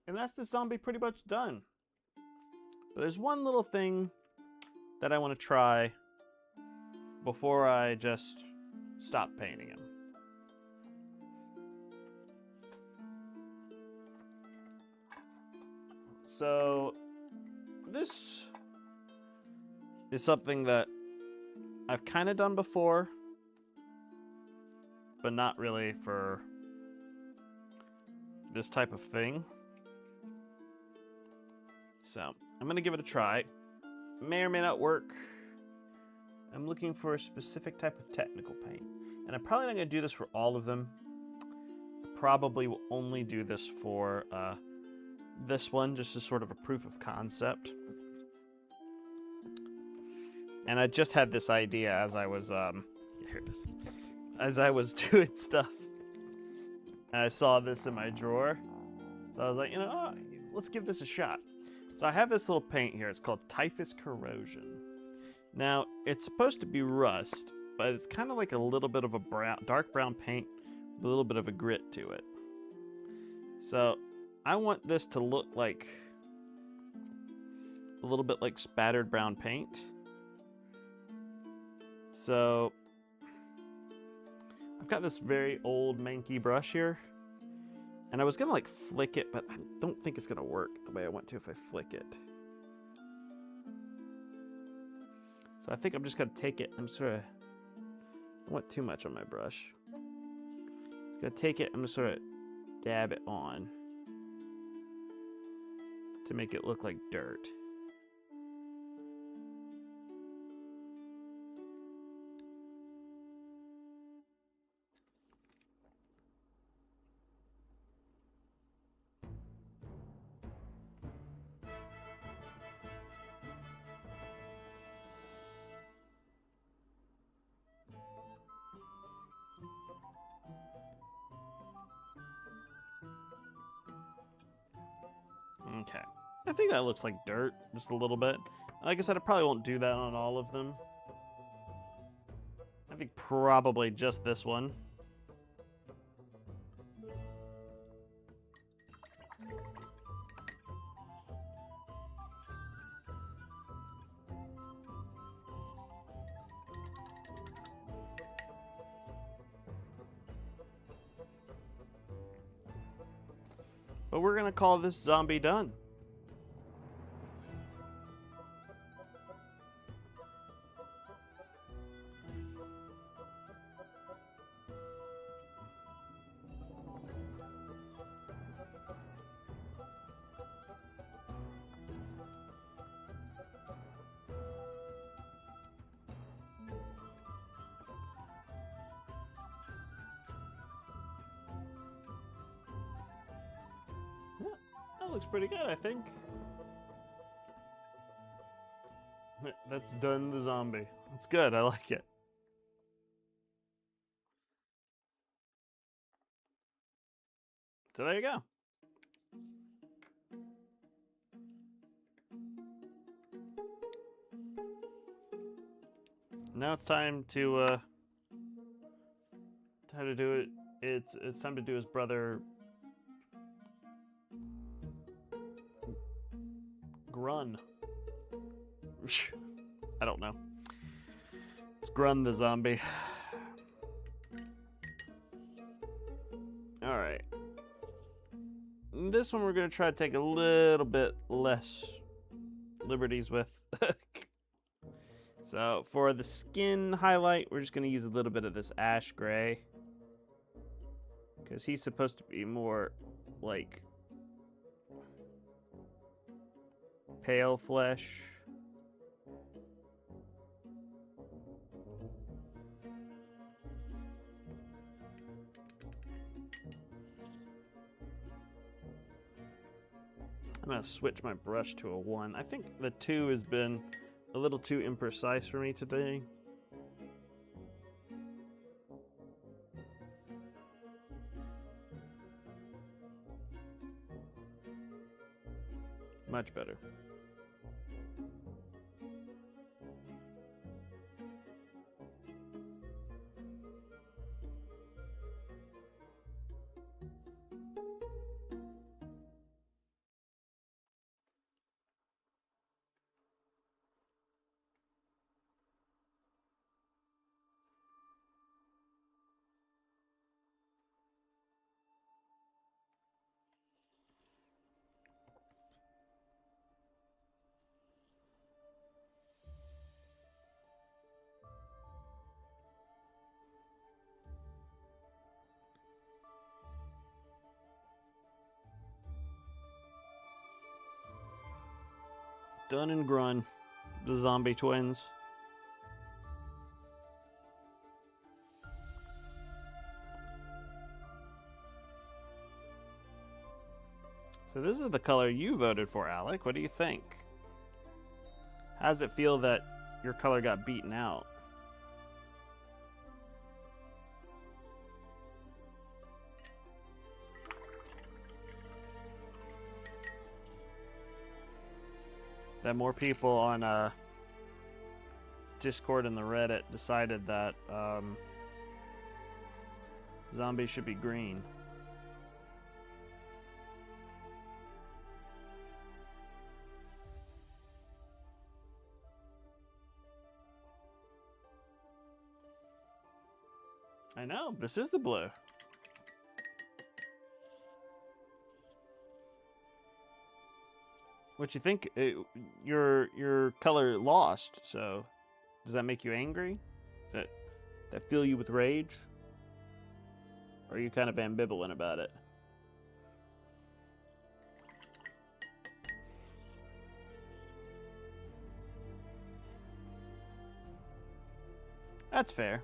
And that's the zombie pretty much done. But there's one little thing that I want to try before I just stop painting him. So, this is something that I've kind of done before, but not really for this type of thing. So, I'm going to give it a try. May or may not work. I'm looking for a specific type of technical paint. And I'm probably not going to do this for all of them. I probably will only do this for this one, just as sort of a proof of concept. And I just had this idea as I was, here it is. As I was doing stuff. And I saw this in my drawer. So I was like, you know, let's give this a shot. So I have this little paint here. It's called Typhus Corrosion. Now, it's supposed to be rust, but it's kind of like a little bit of a brown, dark brown paint with a little bit of a grit to it. So I want this to look like a little bit like spattered brown paint. So I've got this very old manky brush here, and I was gonna like flick it, but I don't think it's gonna work the way I want to if I flick it. So I think I'm just gonna take it. I don't want too much on my brush. I'm gonna take it. I'm gonna sort of dab it on to make it look like dirt. Okay. I think that looks like dirt, just a little bit. Like I said, I probably won't do that on all of them. I think probably just this one. But we're gonna call this zombie done. That looks pretty good, I think. That's done the zombie. It's good, I like it. So there you go. Now it's time to do it. It's time to do his brother Grun. I don't know. It's Grun the zombie. All right. This one we're gonna try to take a little bit less liberties with. So for the skin highlight, we're just gonna use a little bit of this ash gray, because he's supposed to be more like pale flesh. I'm gonna switch my brush to a 1. I think the 2 has been a little too imprecise for me today. Much better. Dun and Grun, the zombie twins. So this is the color you voted for, Alec. What do you think? How does it feel that your color got beaten out? That more people on Discord and the Reddit decided that zombies should be green. I know, this is the blue. What you think? Your color lost. So, does that make you angry? Does that fill you with rage? Or are you kind of ambivalent about it? That's fair.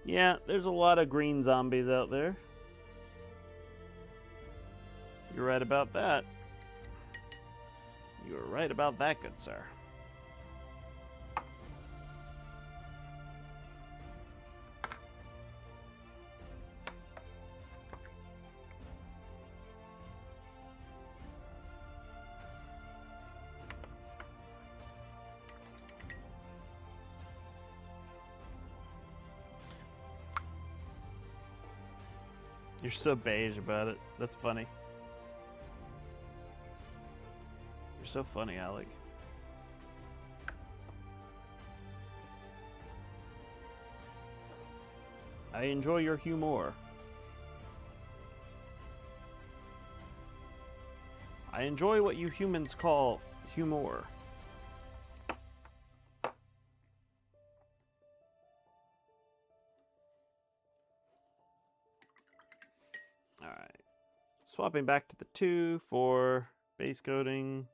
Yeah, there's a lot of green zombies out there. You're right about that. You are right about that, good sir. You're so beige about it. That's funny. You're so funny, Alec. I enjoy your humor. I enjoy what you humans call humor. Alright. Swapping back to the 2 for base coating.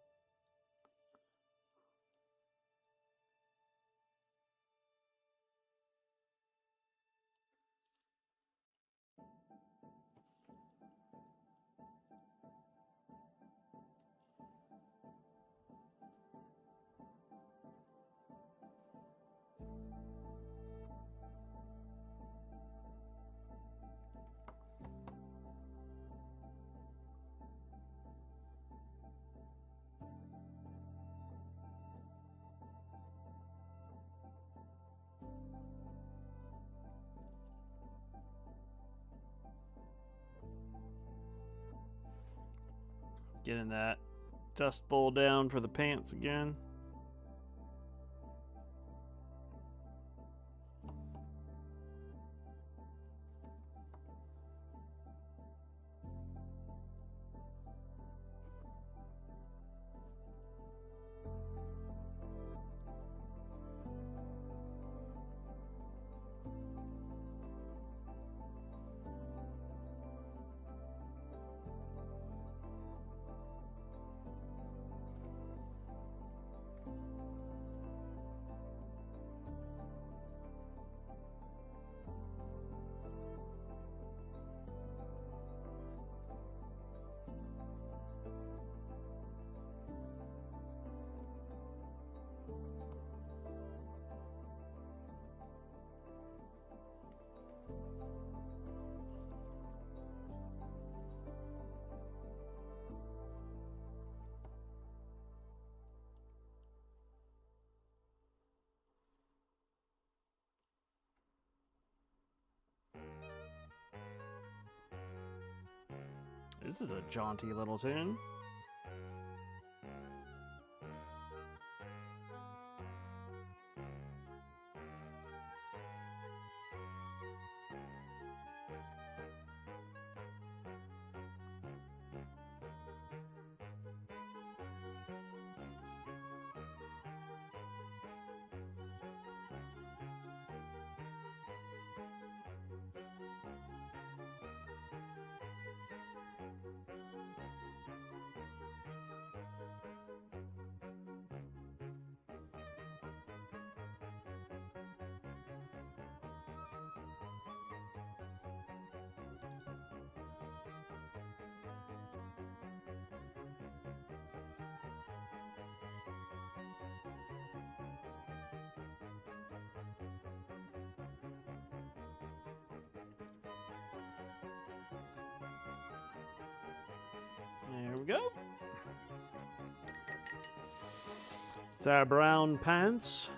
Getting that dust bowl down for the pants again. This is a jaunty little tune. There we go. It's our brown pants.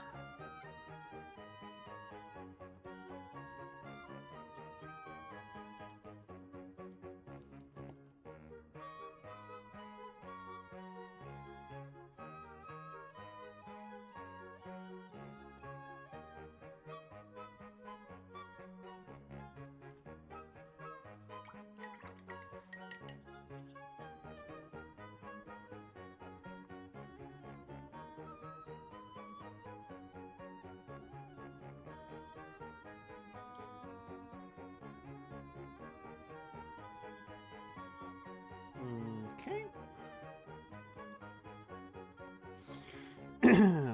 Okay.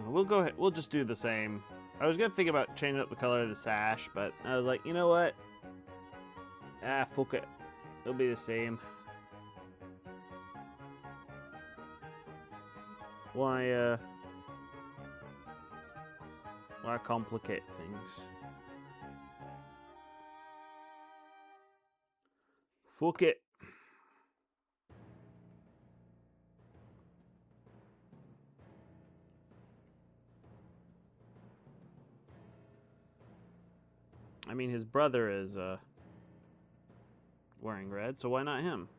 We'll go ahead. We'll just do the same. I was gonna think about changing up the color of the sash, but I was like, you know what? Ah, fuck it. It'll be the same. Why complicate things? Fuck it. I mean, his brother is wearing red, so why not him?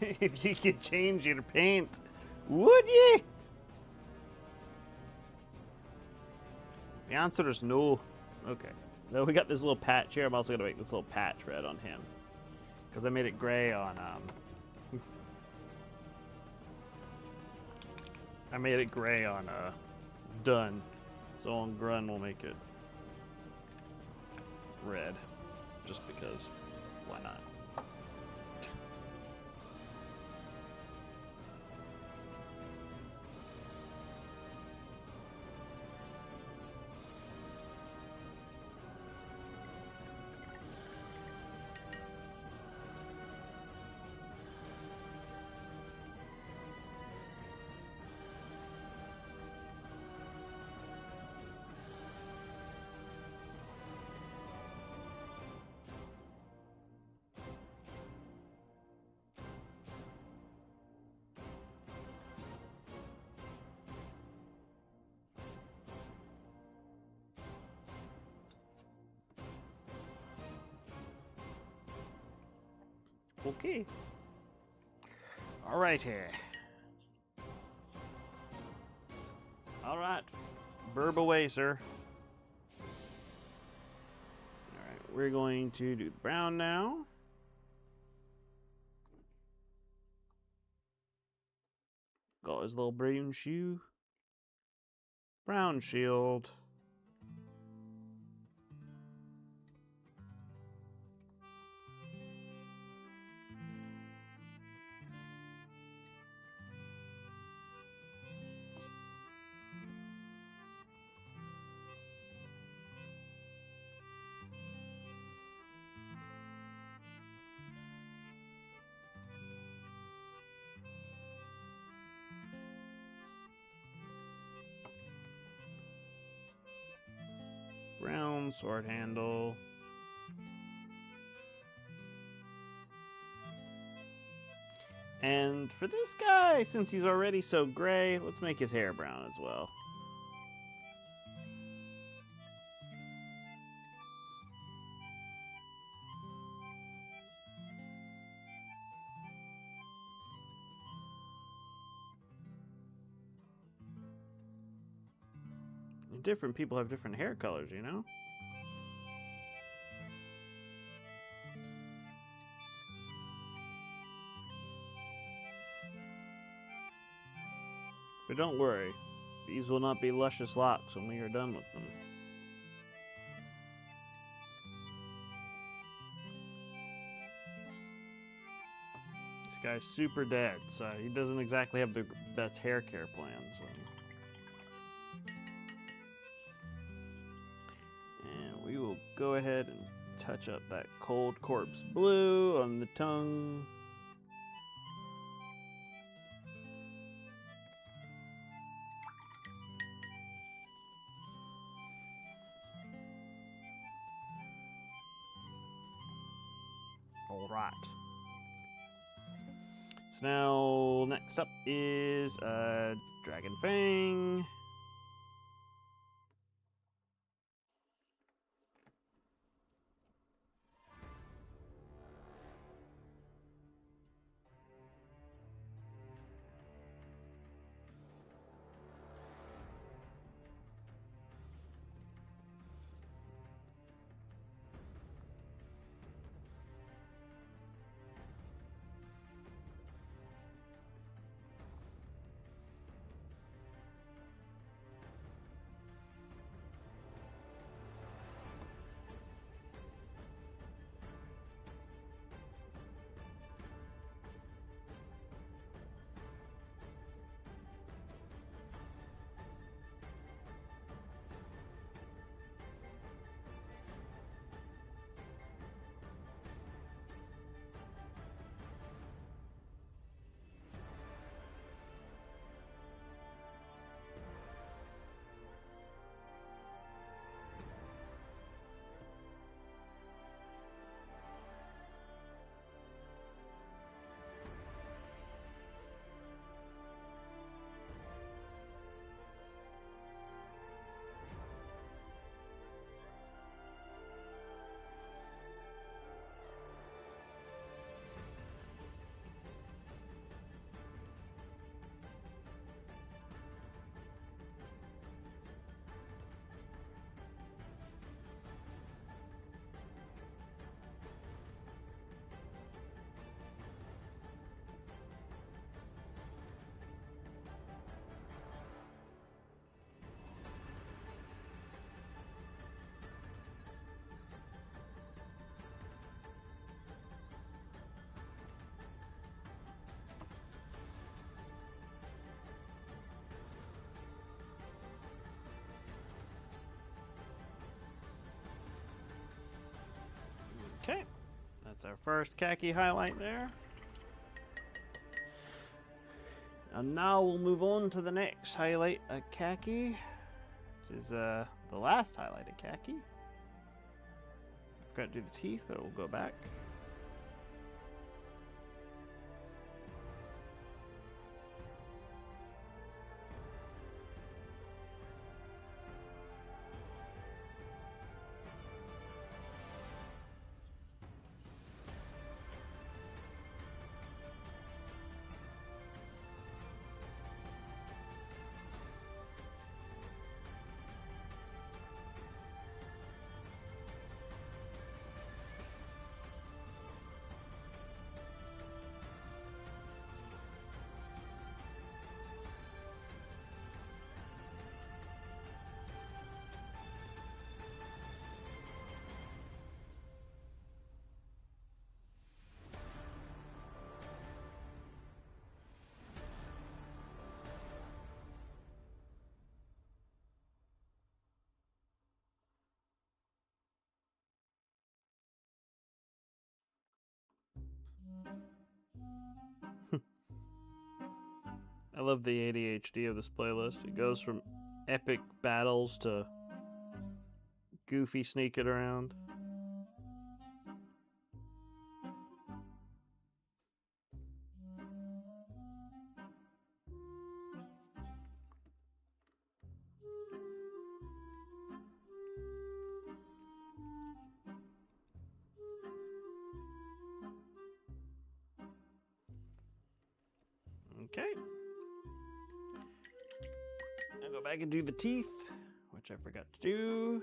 If you could change your paint, would ye? The answer is no. Okay. Now we got this little patch here. I'm also going to make this little patch red on him. Because I made it gray on, I made it gray on, done. So on Grun we'll make it red. Just because. Why not? Okay. Alright here. Alright. Burb away, sir. Alright, we're going to do the brown now. Got his little brown shoe. Brown shield. Brown sword handle. And for this guy, since he's already so gray, let's make his hair brown as well. And different people have different hair colors, you know? But don't worry, these will not be luscious locks when we are done with them. This guy's super dead, so he doesn't exactly have the best hair care plan. So. And we will go ahead and touch up that cold corpse blue on the tongue. All right. So now, next up is Dragon Fang. Okay, that's our first khaki highlight there. And now we'll move on to the next highlight of khaki, which is the last highlight of khaki. I forgot to do the teeth, but we'll go back. I love the ADHD of this playlist. It goes from epic battles to goofy sneaking around. Okay. I'll go back and do the teeth, which I forgot to do.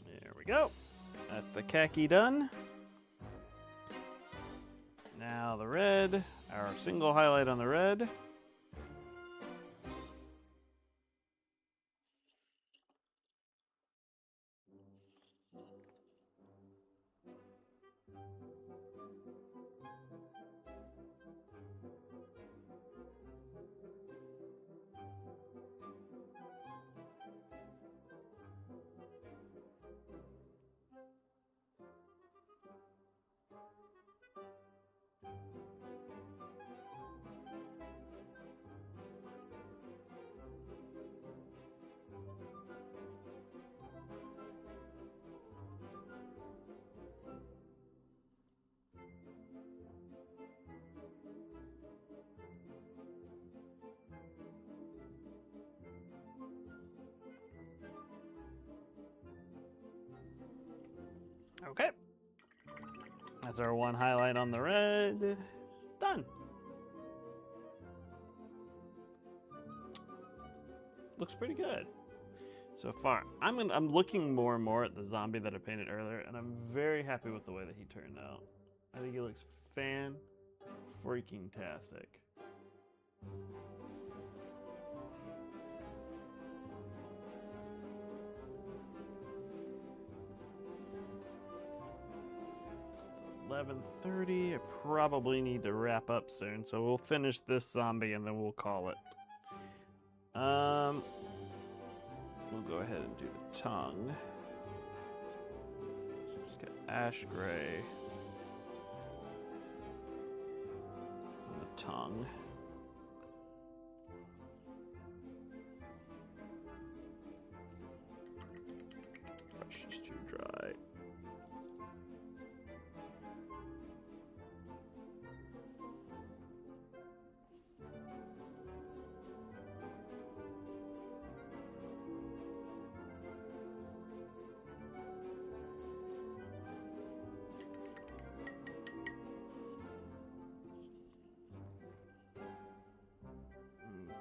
There we go. That's the khaki done. Now the red, our single highlight on the red. Okay. That's our one highlight on the red. Done. Looks pretty good so far. I'm looking more and more at the zombie that I painted earlier, and I'm very happy with the way that he turned out. I think he looks fan-freaking-tastic. It's 11:30. I probably need to wrap up soon, so we'll finish this zombie and then we'll call it. We'll go ahead and do the tongue. So just get ash gray on the tongue. Brush is too dry.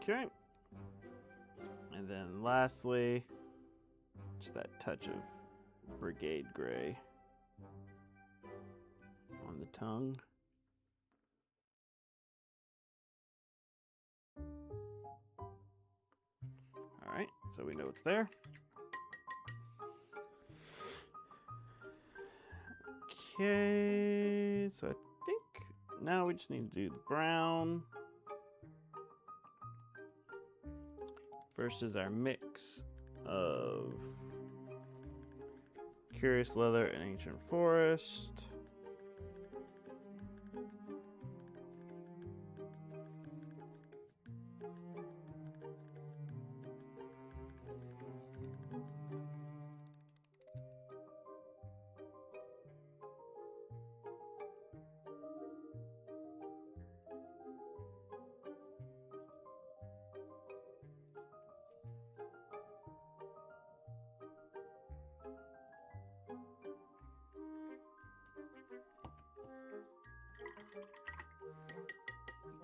Okay. And then lastly, just that touch of Brigade Gray on the tongue. All right, so we know it's there. Okay, so I think now we just need to do the brown. First is our mix of Curious Leather and Ancient Forest.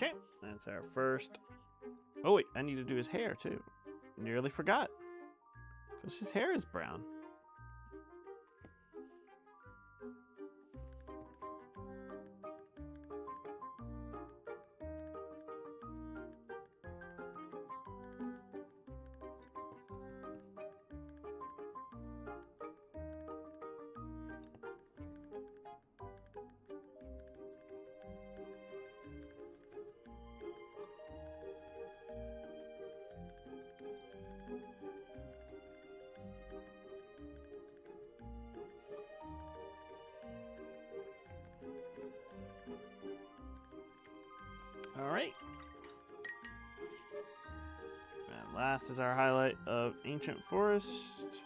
Okay, that's our first. Oh wait, I need to do his hair too. Nearly forgot. Because his hair is brown. All right. And last is our highlight of Ancient Forest.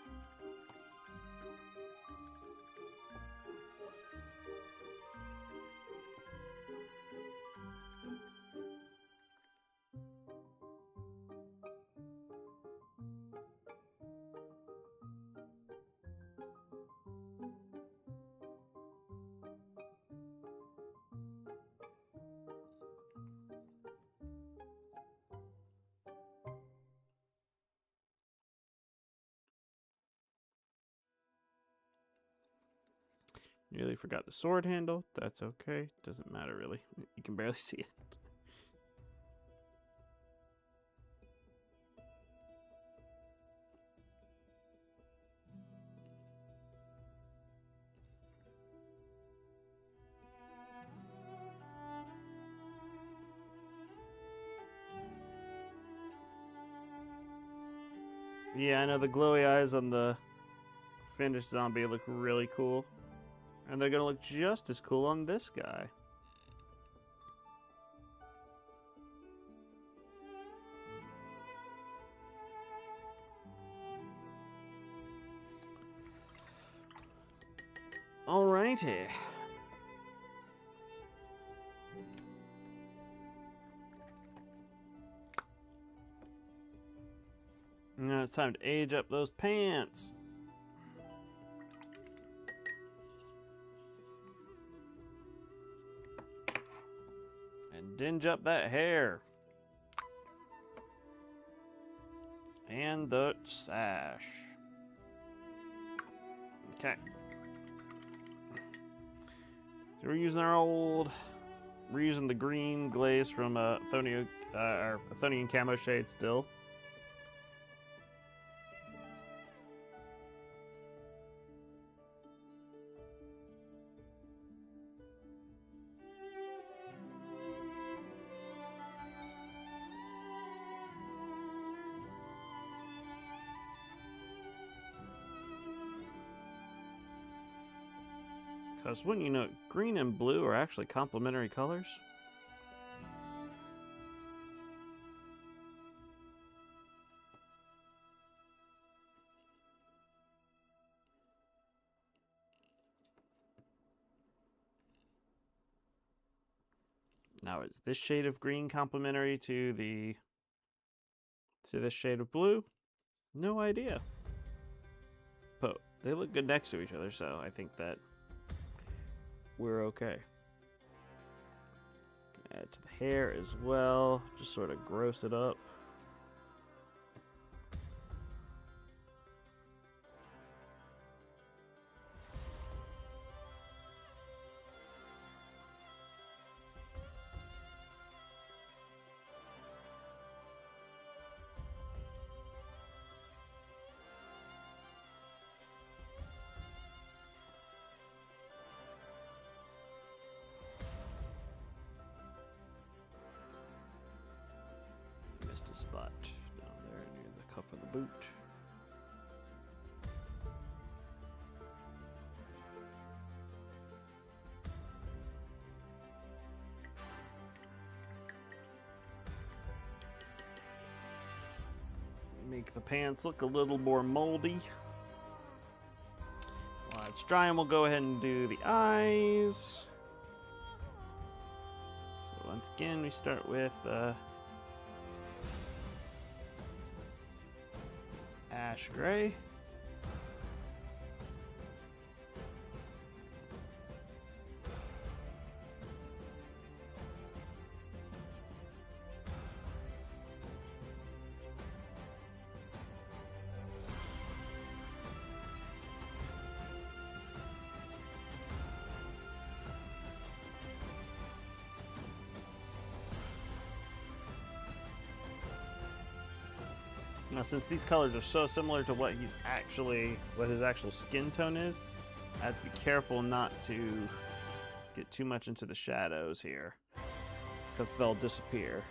Nearly forgot the sword handle. That's okay. Doesn't matter really. You can barely see it. Yeah, I know the glowy eyes on the finished zombie look really cool. And they're gonna look just as cool on this guy. Alrighty. Now it's time to age up those pants. And dinge up that hair. And the sash. Okay. So we're using we're using the green glaze from our Athonian camo shade still. Because wouldn't you know, green and blue are actually complementary colors. Now, is this shade of green complementary to this shade of blue? No idea. But they look good next to each other, so I think that we're okay. Add to the hair as well, just sort of gross it up. missed a spot down there near the cuff of the boot. Make the pants look a little more moldy. While it's drying, we'll go ahead and do the eyes. So once again, we start with ash gray. Now, since these colors are so similar to what his actual skin tone is, I have to be careful not to get too much into the shadows here, because they'll disappear.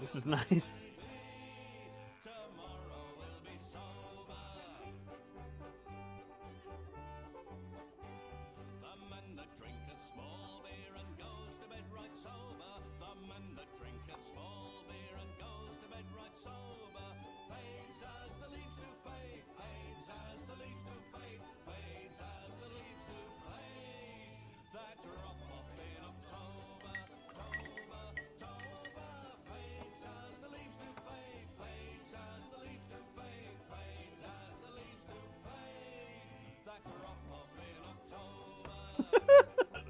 This is nice.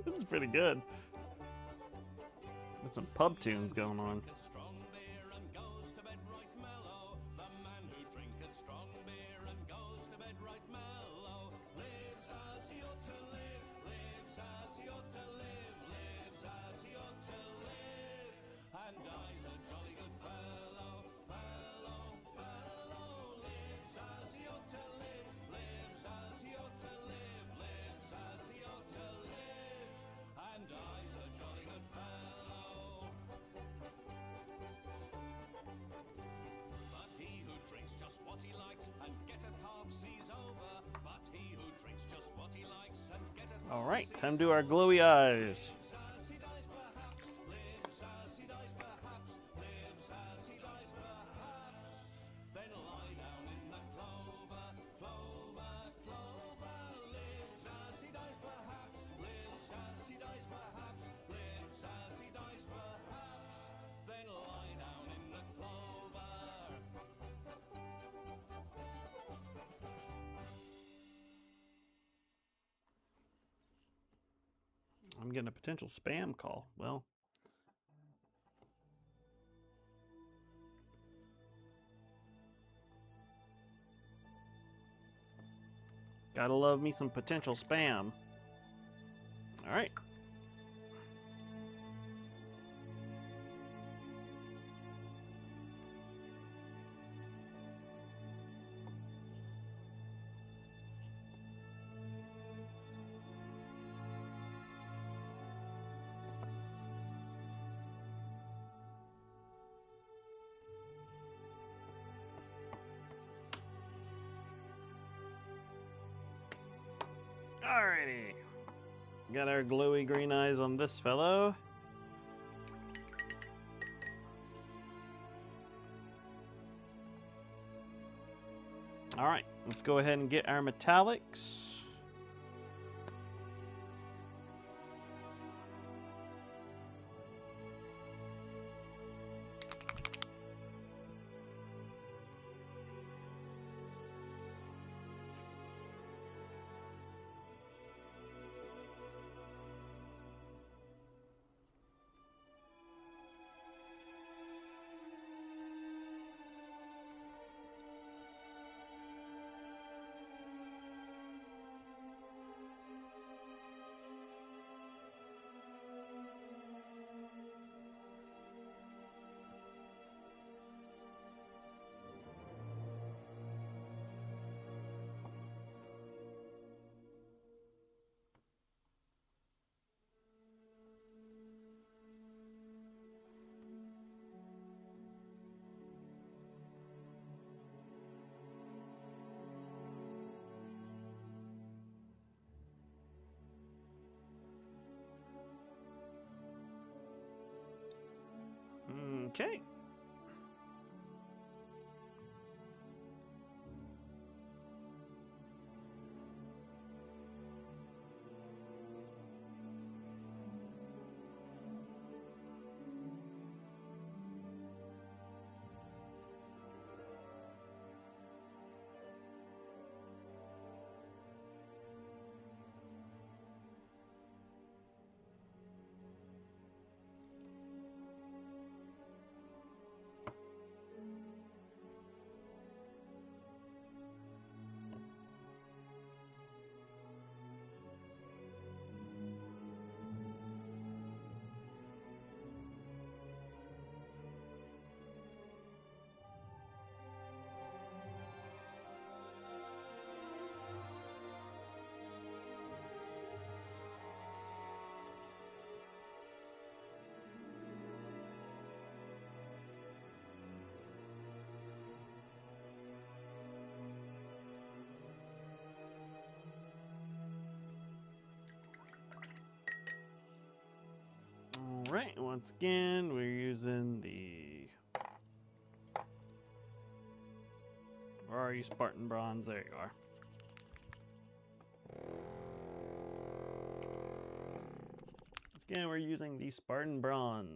This is pretty good. Got some pub tunes going on. All right, time to do our glowy eyes. I'm getting a potential spam call. Well, gotta love me some potential spam. All right. Alrighty. Got our glowy green eyes on this fellow. Alright, let's go ahead and get our metallics. Okay. All right, once again, we're using the... Where are you, Spartan Bronze? There you are. Again, we're using the Spartan Bronze.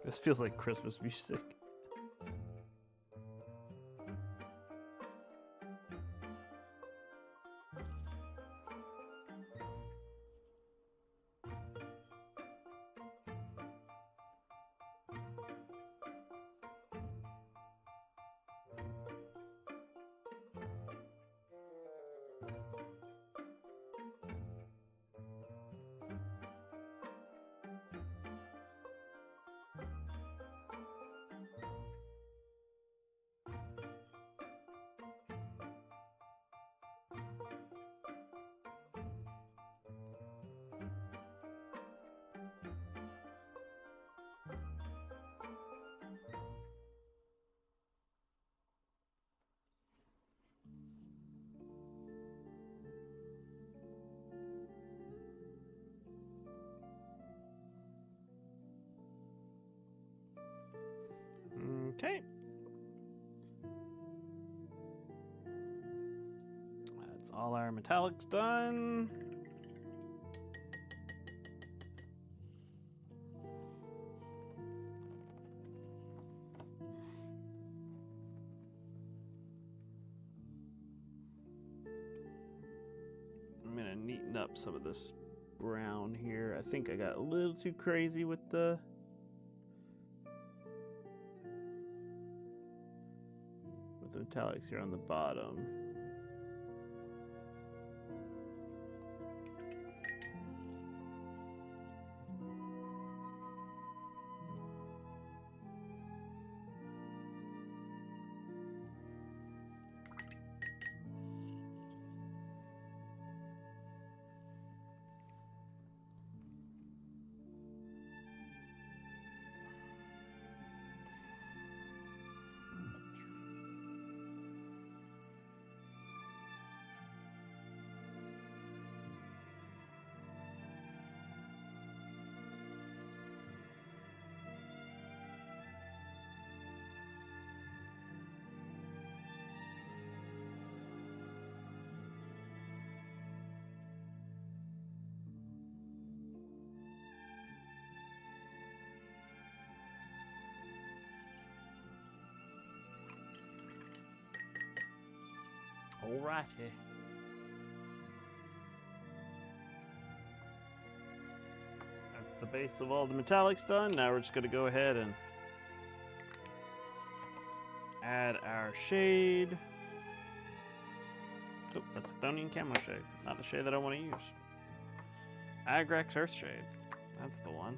This feels like Christmas music. Okay. That's all our metallics done. I'm gonna neaten up some of this brown here. I think I got a little too crazy with the metallics here on the bottom. Alrighty. That's the base of all the metallics done. Now we're just going to go ahead and add our shade. Oh, that's a Chthonian camo shade. Not the shade that I want to use. Agrax Earth Shade. That's the one.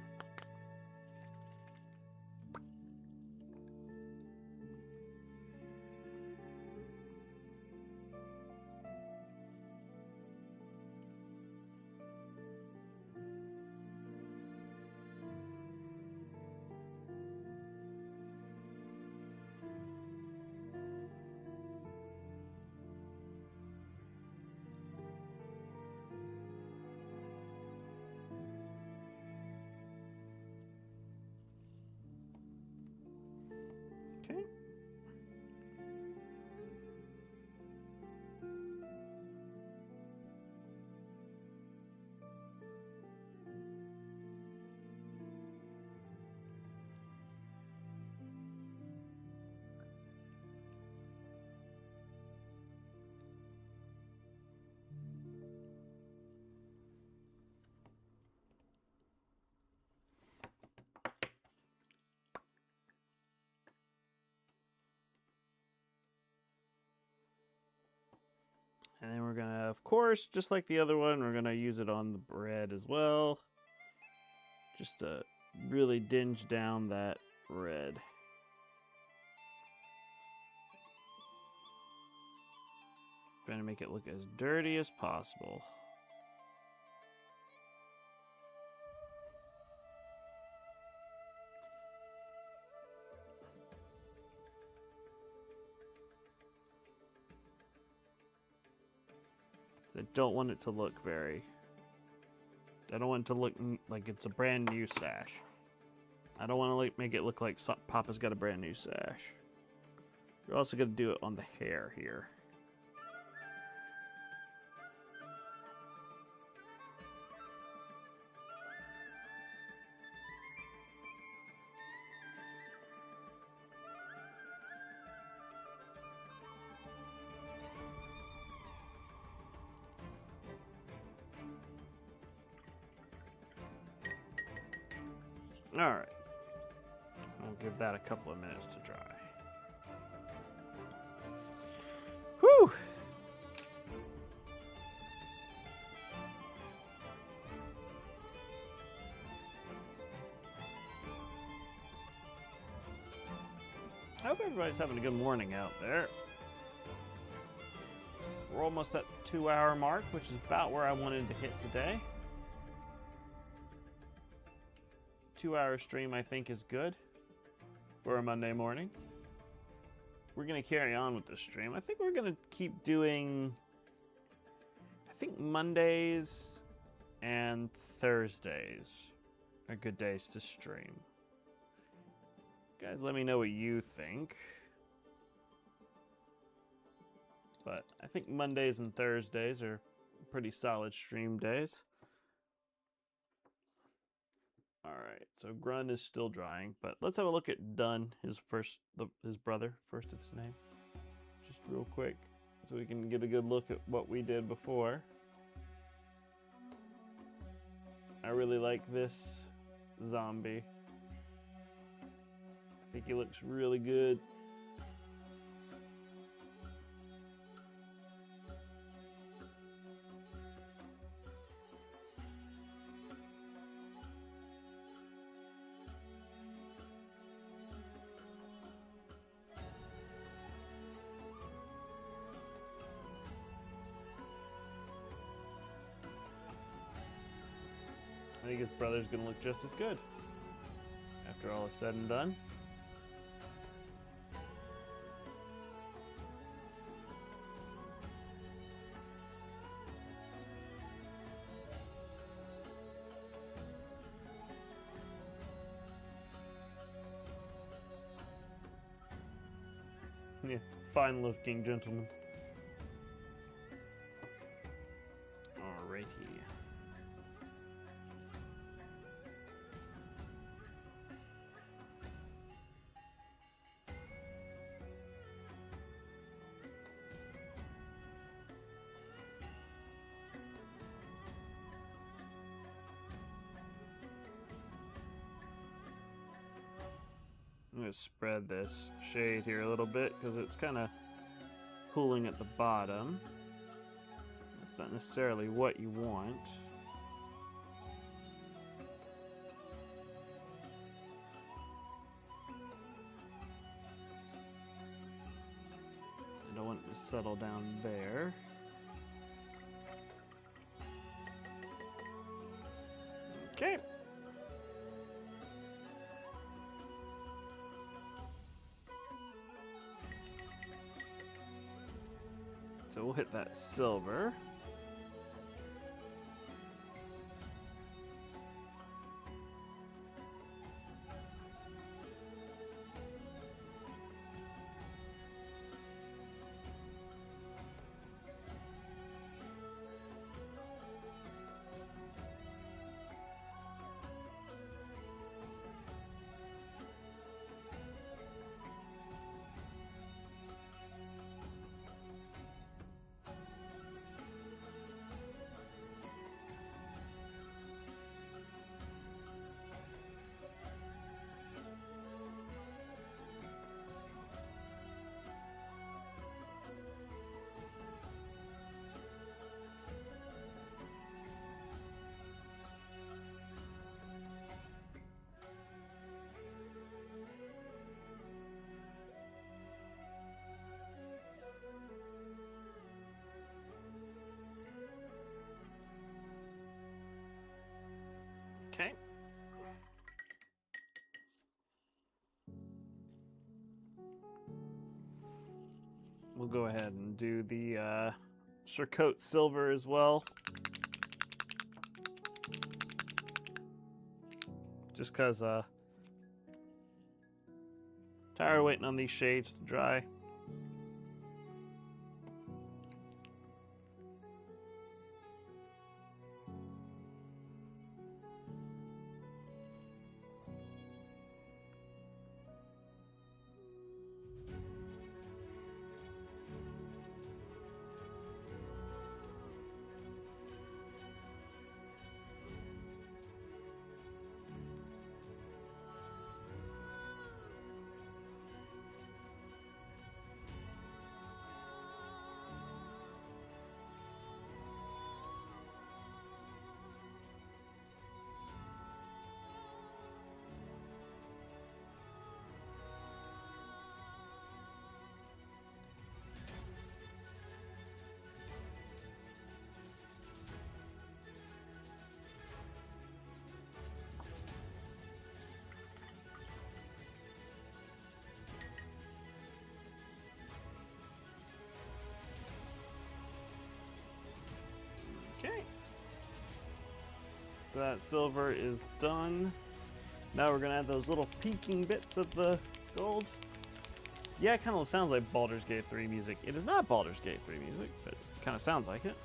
And then we're gonna, of course, just like the other one, we're gonna use it on the bread as well. Just to really dinge down that red. Trying to make it look as dirty as possible. I don't want it to look very... I don't want it to look like it's a brand new sash. I don't want to make it look like Papa's got a brand new sash. We're also going to do it on the hair here. Alright. I'll give that a couple of minutes to dry. Whew! I hope everybody's having a good morning out there. We're almost at the 2-hour mark, which is about where I wanted to hit today. 2-hour stream, I think, is good for a Monday morning. We're going to carry on with the stream. I think we're going to keep doing, I think Mondays and Thursdays are good days to stream. Guys, let me know what you think. But I think Mondays and Thursdays are pretty solid stream days. Alright, so Grun is still drying, but let's have a look at Dun, his brother, first of his name. Just real quick, so we can get a good look at what we did before. I really like this zombie. I think he looks really good. I think his brother's gonna look just as good after all is said and done. Yeah, fine looking gentleman. Alrighty. I'm going to spread this shade here a little bit because it's kind of pooling at the bottom. That's not necessarily what you want. I don't want it to settle down there. Okay. So we'll hit that silver. and do the Surcoat Silver as well. Just because tired of waiting on these shades to dry. Okay. So that silver is done. Now we're gonna add those little peeking bits of the gold. Yeah, it kind of sounds like Baldur's Gate 3 music. It is not Baldur's Gate 3 music, but it kind of sounds like it.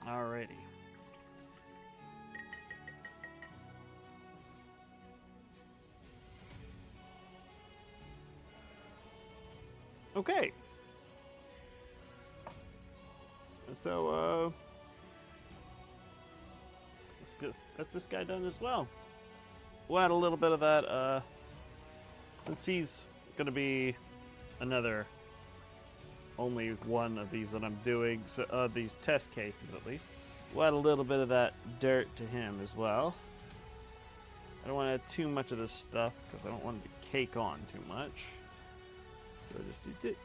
Alrighty. Okay. So, let's get this guy done as well. We'll add a little bit of that, since he's gonna be another only one of these that I'm doing, so these test cases at least. We'll add a little bit of that dirt to him as well. I don't want to add too much of this stuff because I don't want it to cake on too much. So I just do it.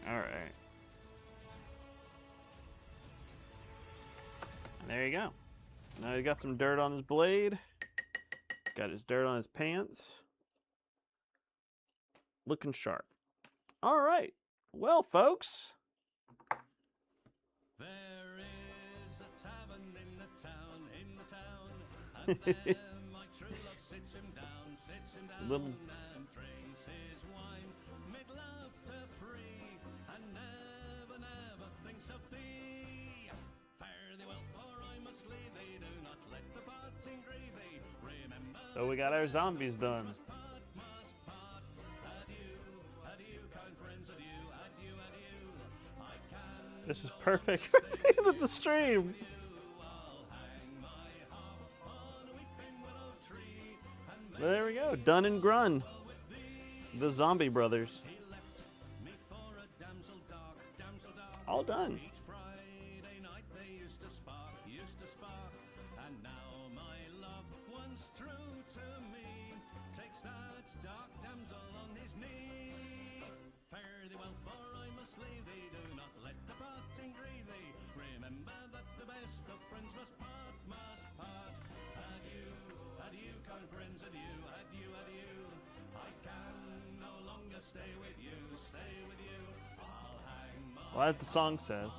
Alright. And there you go. Now he got some dirt on his blade. Got his dirt on his pants. Looking sharp. Alright. Well, folks. There is a tavern in the town, and there my true love sits him down Little and drinks his wine, make laughter free, and never thinks of thee. Fare thee well, for I must leave thee, do not let the parting grieve thee. Remember So we got our zombies done. must part. Adieu, kind friends, adieu. I can This is perfect for the end of the stream. But there we go. Done and Grun. The Zombie Brothers. All done. Each Friday night they used to spark, and now my loved one's true to me, takes that dark damsel on his knee. Fare thee well, for I must leave thee, do not let the parting grieve thee. Remember that the best of friends must part. Adieu, kind friends, adieu. I can no longer stay with you. I'll hang my Well, as the song says,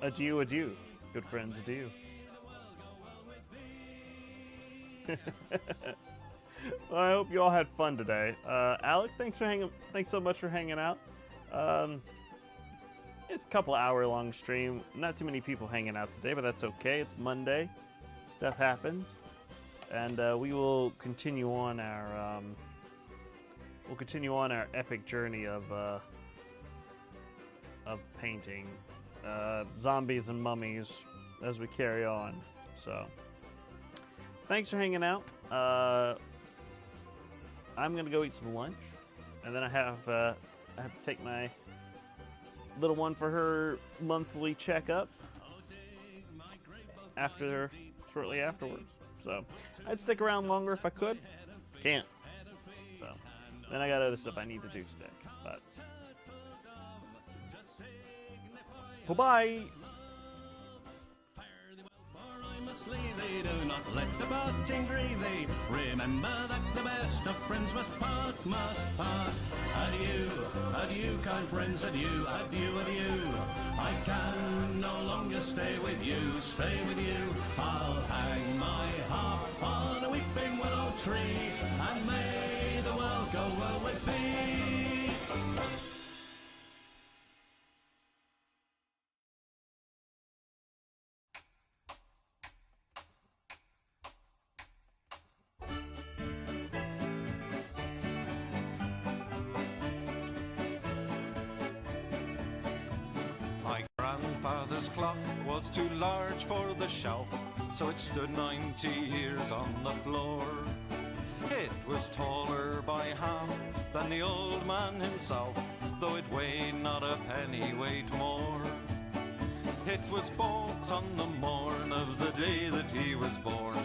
adieu, adieu, good friends, adieu. Well, I hope you all had fun today. Alec, thanks so much for hanging out. It's a couple hour long stream. Not too many people hanging out today, but that's okay. It's Monday. Stuff happens. And we will continue on our epic journey of painting zombies and mummies as we carry on. So, thanks for hanging out. I'm gonna go eat some lunch, and then I have to take my little one for her monthly checkup shortly afterwards. So I'd stick around longer if I could. Can't. So then I got other stuff I need to do today. But bye. They do not let the parting grieve thee. Remember that the best of friends must part. Adieu, adieu, kind friends, adieu, adieu, adieu. I can no longer stay with you. I'll hang my harp on a weeping willow tree, and may the world go well with thee. My grandfather's clock was too large for the shelf, so it stood 90 years on the floor. It was taller by half than the old man himself, though it weighed not a pennyweight more. It was bought on the morn of the day that he was born.